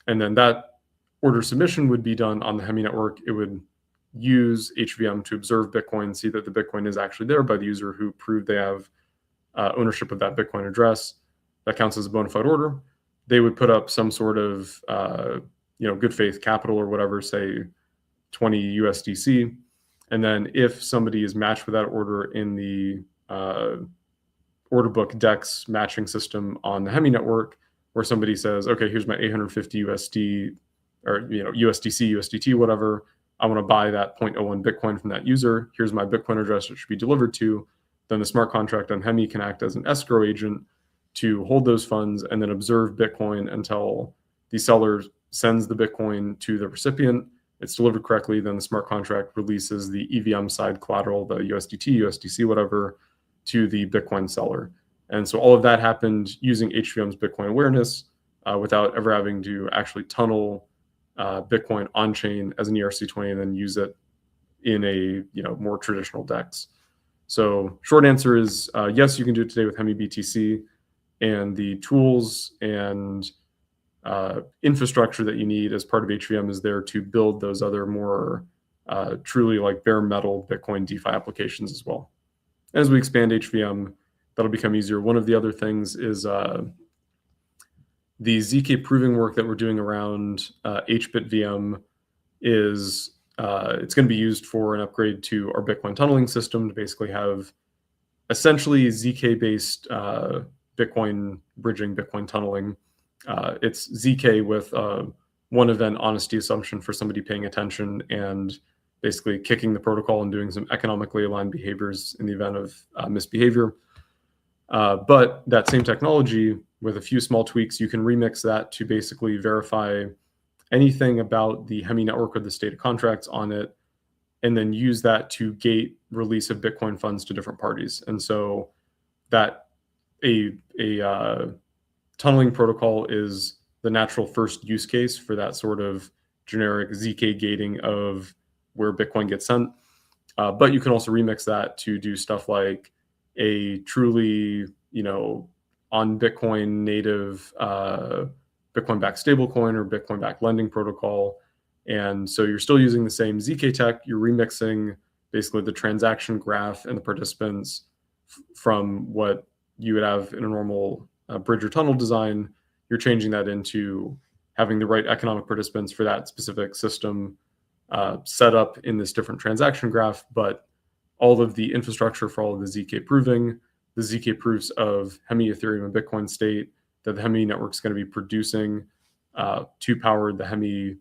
And then that order submission would be done on the Hemi network. It would use HVM to observe Bitcoin, see that the Bitcoin is actually there by the user who proved they have ownership of that Bitcoin address. That counts as a bona fide order. They would put up some sort of good faith capital or whatever, say 20 USDC. And then if somebody is matched with that order in the order book DEX matching system on the Hemi network, where somebody says, okay, here's my 850 USD or USDC, USDT, whatever. I want to buy that 0.01 Bitcoin from that user. Here's my Bitcoin address it should be delivered to. Then the smart contract on Hemi can act as an escrow agent to hold those funds and then observe Bitcoin until the seller sends the Bitcoin to the recipient. It's delivered correctly. Then the smart contract releases the EVM side collateral, the USDT, USDC, whatever, to the Bitcoin seller. And so all of that happened using HVM's Bitcoin awareness without ever having to actually tunnel Bitcoin on chain as an ERC20 and then use it in a more traditional DEX. So short answer is yes, you can do it today with Hemi BTC, and the tools and infrastructure that you need as part of HVM is there to build those other more truly like bare metal Bitcoin DeFi applications as well. As we expand HVM, that'll become easier. One of the other things is the ZK proving work that we're doing around HBitVM is it's going to be used for an upgrade to our Bitcoin tunneling system to basically have essentially ZK-based Bitcoin bridging, Bitcoin tunneling. It's ZK with one event honesty assumption for somebody paying attention and basically kicking the protocol and doing some economically aligned behaviors in the event of misbehavior. But that same technology, with a few small tweaks, you can remix that to basically verify anything about the Hemi network or the state of contracts on it, and then use that to gate release of Bitcoin funds to different parties. And so that a tunneling protocol is the natural first use case for that sort of generic ZK gating of where Bitcoin gets sent. But you can also remix that to do stuff like a truly, on Bitcoin native Bitcoin-backed stablecoin or Bitcoin-backed lending protocol. And so you're still using the same ZK tech. You're remixing basically the transaction graph and the participants from what you would have in a normal bridge or tunnel design. You're changing that into having the right economic participants for that specific system set up in this different transaction graph, but all of the infrastructure for all of the ZK proving, the ZK proofs of Hemi, Ethereum, and Bitcoin state that the Hemi network is going to be producing to power the Hemi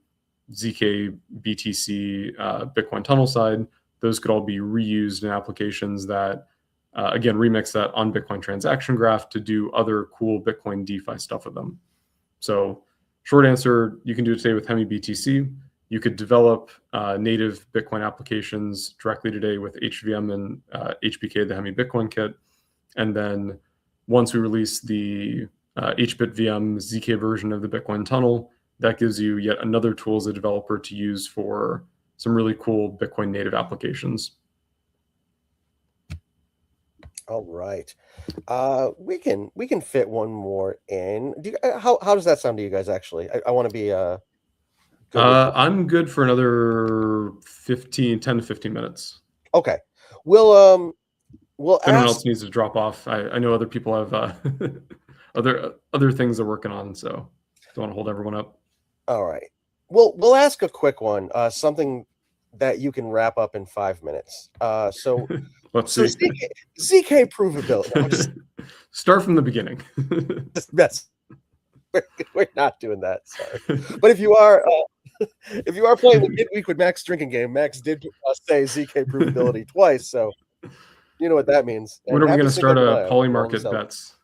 ZK BTC Bitcoin tunnel side. Those could all be reused in applications that, again, remix that on Bitcoin transaction graph to do other cool Bitcoin DeFi stuff with them. So short answer, you can do it today with Hemi BTC. You could develop native Bitcoin applications directly today with HVM and HBK, the Hemi Bitcoin kit. And then once we release the HBitVM ZK version of the Bitcoin tunnel, that gives you yet another tool as a developer to use for some really cool Bitcoin native applications. All right. We can fit one more in. How does that sound to you guys, actually? I want to be I'm good for another 10 to 15 minutes. Okay. We'll if anyone else needs to drop off, I know other people have other things they're working on, so don't want to hold everyone up. All right. We'll ask a quick one, something that you can wrap up in 5 minutes. So let's see. ZK provability. Start from the beginning. That's we're not doing that. Sorry, but if you are playing the Midweek with Max drinking game, Max did say ZK provability twice, so you know what that means. When are we going to start a polymarket bets?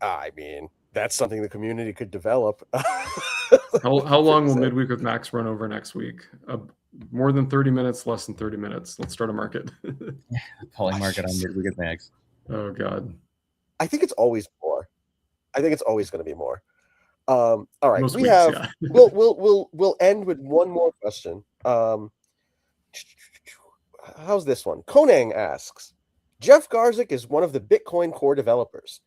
I mean, that's something the community could develop. How long will Midweek with Max run over next week? More than 30 minutes, less than 30 minutes. Let's start a market. Polymarket on Midweek with Max. Oh God. I think it's always more. I think it's always going to be more. All right, Most we weeks, have. Yeah. We'll end with one more question. How's this one? Konang asks, Jeff Garzik is one of the Bitcoin core developers.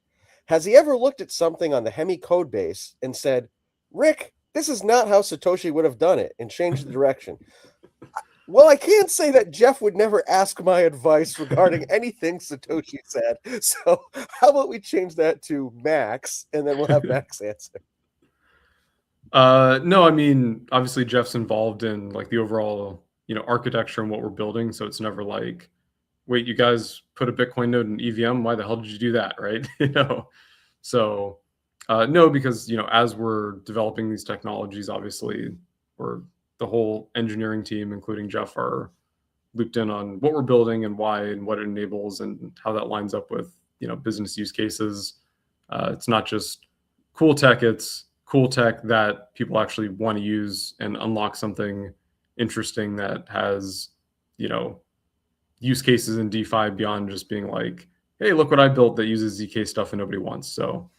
Has he ever looked at something on the Hemi code base and said, Rick, this is not how Satoshi would have done it, and changed the direction? Well, I can't say that Jeff would never ask my advice regarding anything Satoshi said. So how about we change that to Max, and then we'll have Max answer. No, I mean, obviously Jeff's involved in like the overall, architecture and what we're building. So it's never like, wait, you guys put a Bitcoin node in EVM? Why the hell did you do that? Right. So no, because as we're developing these technologies, obviously, the whole engineering team, including Jeff, are looped in on what we're building and why and what it enables and how that lines up with business use cases. It's not just cool tech; it's cool tech that people actually want to use and unlock something interesting that has use cases in DeFi beyond just being like, hey, look what I built that uses ZK stuff and nobody wants. So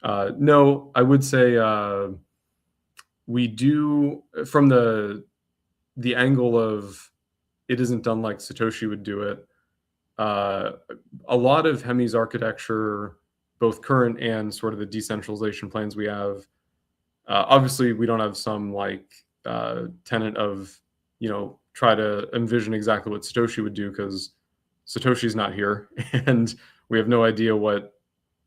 no, I would say we do, from the angle of it isn't done like Satoshi would do it. A lot of Hemi's architecture, both current and sort of the decentralization plans we have, obviously we don't have some tenet of try to envision exactly what Satoshi would do, because Satoshi's not here and we have no idea what,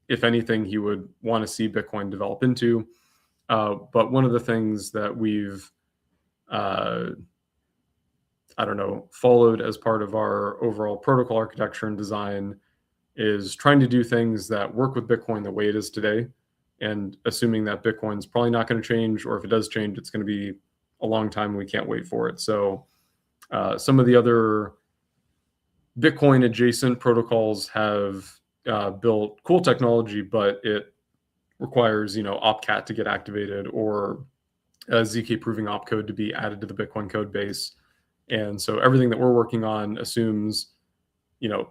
if anything, he would want to see Bitcoin develop into. But one of the things that we've followed as part of our overall protocol architecture and design is trying to do things that work with Bitcoin the way it is today, and assuming that Bitcoin's probably not going to change, or if it does change, it's going to be a long time and we can't wait for it. So some of the other Bitcoin adjacent protocols have built cool technology, but it requires opcat to get activated, or a ZK proving opcode to be added to the Bitcoin code base. And so everything that we're working on assumes,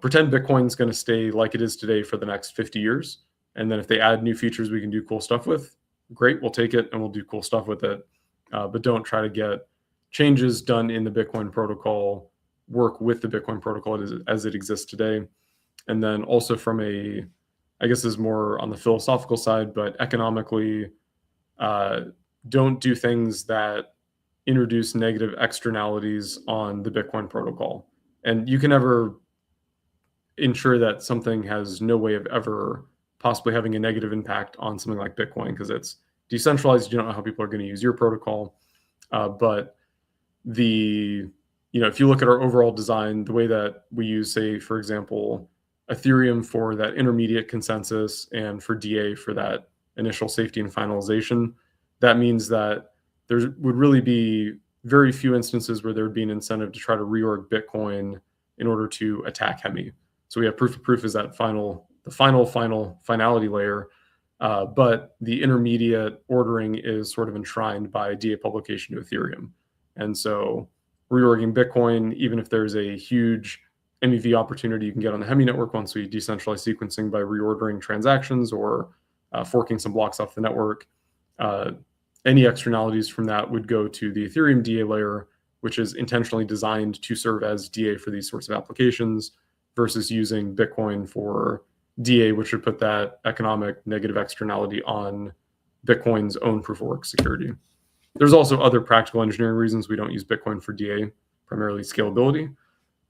pretend Bitcoin's going to stay like it is today for the next 50 years. And then if they add new features we can do cool stuff with, great, we'll take it and we'll do cool stuff with it. But don't try to get changes done in the Bitcoin protocol work with the Bitcoin protocol as it exists today. And then also from I guess is more on the philosophical side, but economically, don't do things that introduce negative externalities on the Bitcoin protocol. And you can never ensure that something has no way of ever possibly having a negative impact on something like Bitcoin, because it's decentralized. You don't know how people are going to use your protocol. But if you look at our overall design, the way that we use, say, for example, Ethereum for that intermediate consensus and for DA for that initial safety and finalization, that means that there would really be very few instances where there would be an incentive to try to reorg Bitcoin in order to attack Hemi. So we have proof of proof as that finality layer, but the intermediate ordering is sort of enshrined by DA publication to Ethereum. And so reorging Bitcoin, even if there's a huge MEV opportunity you can get on the Hemi network once we decentralize sequencing by reordering transactions or forking some blocks off the network, any externalities from that would go to the Ethereum DA layer, which is intentionally designed to serve as DA for these sorts of applications, versus using Bitcoin for DA, which would put that economic negative externality on Bitcoin's own proof of work security. There's also other practical engineering reasons we don't use Bitcoin for DA, primarily scalability,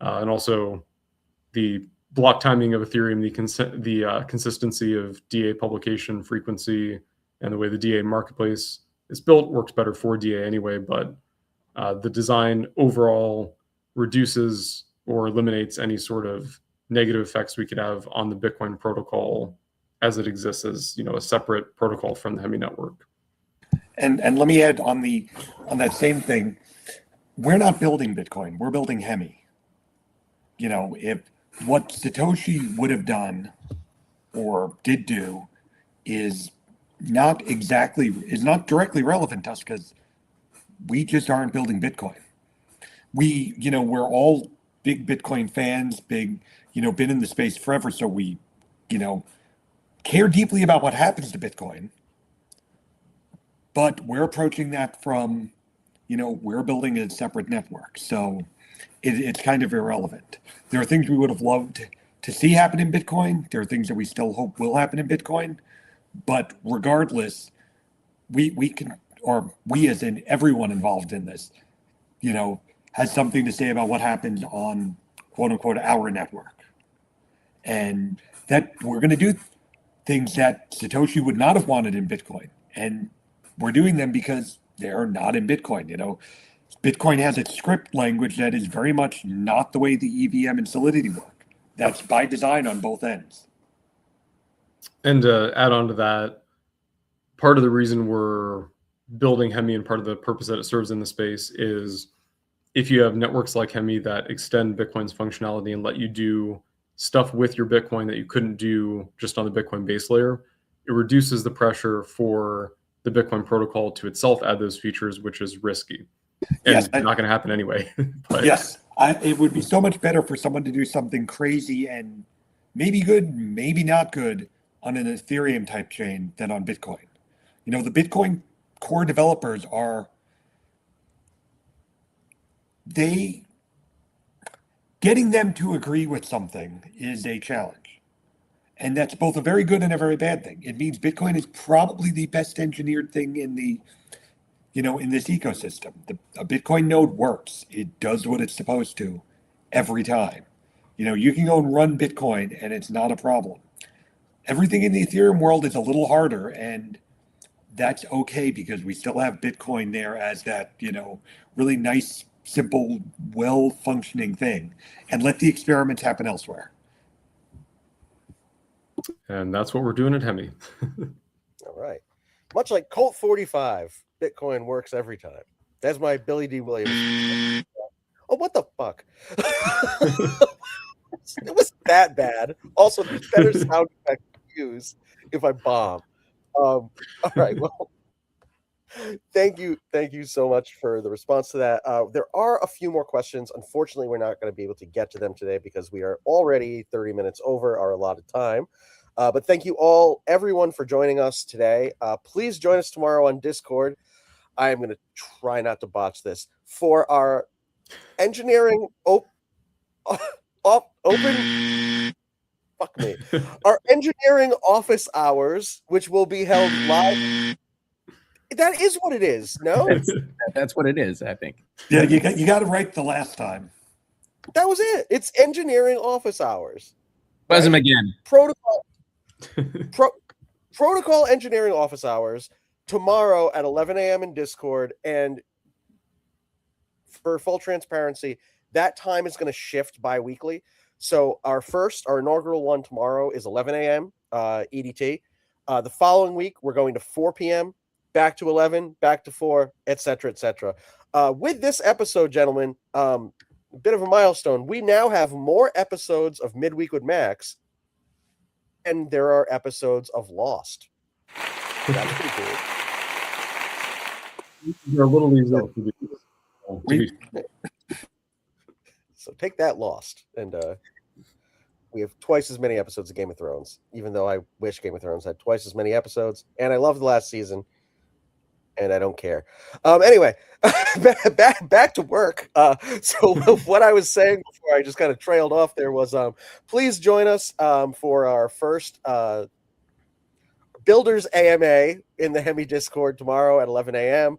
and also the block timing of Ethereum, the consistency of DA publication frequency, and the way the DA marketplace is built works better for DA anyway, but the design overall reduces or eliminates any sort of negative effects we could have on the Bitcoin protocol as it exists as a separate protocol from the Hemi network. And let me add on that same thing, we're not building Bitcoin, we're building Hemi. If what Satoshi would have done or did do is not directly relevant to us, because we just aren't building Bitcoin. We're all big Bitcoin fans, been in the space forever, so we, care deeply about what happens to Bitcoin. But we're approaching that from, we're building a separate network. So it's kind of irrelevant. There are things we would have loved to see happen in Bitcoin. There are things that we still hope will happen in Bitcoin. But regardless, we as in everyone involved in this, has something to say about what happened on quote unquote our network. And that we're going to do things that Satoshi would not have wanted in Bitcoin. And we're doing them because they're not in Bitcoin. Bitcoin has a script language that is very much not the way the EVM and Solidity work. That's by design on both ends. And to add on to that, part of the reason we're building Hemi and part of the purpose that it serves in the space is if you have networks like Hemi that extend Bitcoin's functionality and let you do stuff with your Bitcoin that you couldn't do just on the Bitcoin base layer, it reduces the pressure for the Bitcoin protocol to itself add those features, which is risky. And Yes, not going to happen anyway. But yes, it would be so much better for someone to do something crazy and maybe good, maybe not good on an Ethereum type chain than on Bitcoin. You know, the Bitcoin core developers getting them to agree with something is a challenge. And that's both a very good and a very bad thing. It means Bitcoin is probably the best engineered thing in this ecosystem. A Bitcoin node works. It does what it's supposed to every time. You can go and run Bitcoin and it's not a problem. Everything in the Ethereum world is a little harder, and that's okay because we still have Bitcoin there as that, really nice, simple, well-functioning thing, and let the experiments happen elsewhere. And that's what we're doing at Hemi. All right. Much like Colt 45, Bitcoin works every time. That's my Billy D. Williams. Oh, what the fuck? It was that bad. Also, better sound effect to use if I bomb. All right. Well, thank you so much for the response to that. There are a few more questions. Unfortunately, we're not going to be able to get to them today because we are already 30 minutes over our allotted time. But thank you everyone, for joining us today. Please join us tomorrow on Discord. I am going to try not to botch this for our engineering open. Fuck me. Our engineering office hours, which will be held live. That is what it is. No, That's what it is, I think. Yeah, you got it right the last time. That was it. It's engineering office hours. Buzz him again. Protocol engineering office hours tomorrow at 11 a.m. in Discord. And for full transparency, that time is going to shift bi-weekly. So our inaugural one tomorrow is 11 a.m. EDT. The following week, we're going to 4 p.m., back to 11, back to 4, etc., etc. With this episode, gentlemen, a bit of a milestone. We now have more episodes of Midweek with Max, and there are episodes of Lost. That's pretty cool. They're a little easier to do. So take that, Lost. And we have twice as many episodes of Game of Thrones, even though I wish Game of Thrones had twice as many episodes. And I love the last season, and I don't care. Anyway, back to work. So what I was saying before I just kind of trailed off there was, please join us for our first Builders AMA in the Hemi Discord tomorrow at 11 a.m.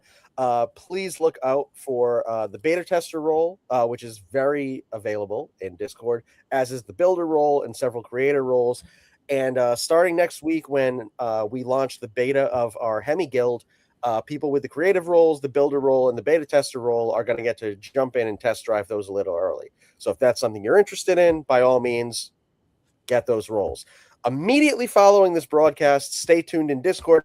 Please look out for the beta tester role, which is very available in Discord, as is the builder role and several creator roles. And starting next week, when we launch the beta of our Hemi Guild, people with the creative roles, the builder role, and the beta tester role are going to get to jump in and test drive those a little early. So if that's something you're interested in, by all means, get those roles. Immediately following this broadcast, stay tuned in Discord.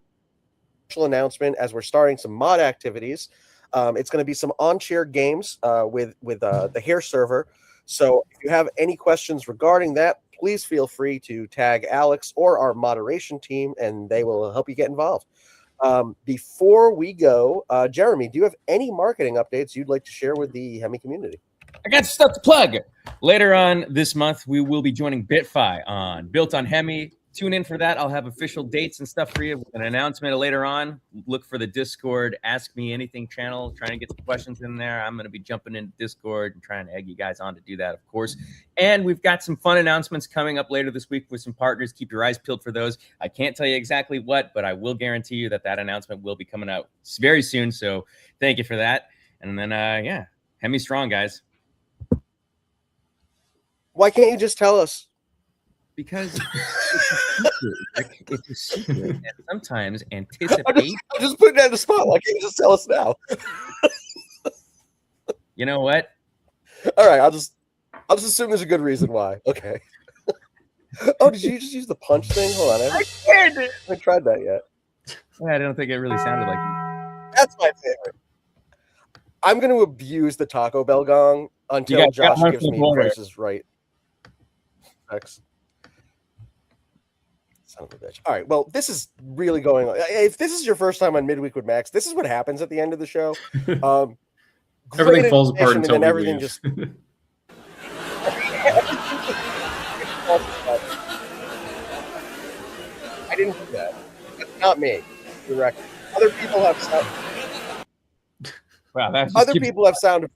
Announcement as we're starting some mod activities. It's going to be some on-chair games with the hair server. So if you have any questions regarding that, please feel free to tag Alex or our moderation team, and they will help you get involved. Before we go, Jeremy, do you have any marketing updates you'd like to share with the Hemi community? I got stuff to plug. Later on this month, we will be joining BitFi on Built on Hemi. Tune in for that. I'll have official dates and stuff for you with an announcement later on. Look for the Discord Ask Me Anything channel. Trying to get some questions in there. I'm going to be jumping into Discord and trying to egg you guys on to do that, of course. And we've got some fun announcements coming up later this week with some partners. Keep your eyes peeled for those. I can't tell you exactly what, but I will guarantee you that announcement will be coming out very soon. So thank you for that. And then, Hemi strong, guys. Why can't you just tell us? Because it's a secret, and sometimes anticipation. I'm just putting that in the spot. Why can't you just tell us now? You know what? All right, I'll just assume there's a good reason why. Okay. Oh, did you just use the punch thing? Hold on, I haven't tried that yet. Yeah, I don't think it really sounded like. That's my favorite. I'm going to abuse the Taco Bell gong until Josh gives me Price is Right. X. Son of a bitch. All right. Well, this is really going on. If this is your first time on Midweek with Max, this is what happens at the end of the show. Everything falls apart until and then everything leave. just. I didn't do that. That's not me. Correct. Other people have sound. Wow, Other people have sound.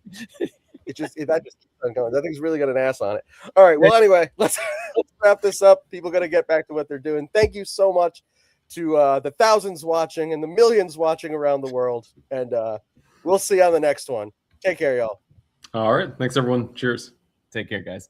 That just keeps on going. That thing's really got an ass on it. All right. Well, anyway, let's wrap this up. People got to get back to what they're doing. Thank you so much to the thousands watching and the millions watching around the world. And we'll see you on the next one. Take care, y'all. All right. Thanks, everyone. Cheers. Take care, guys.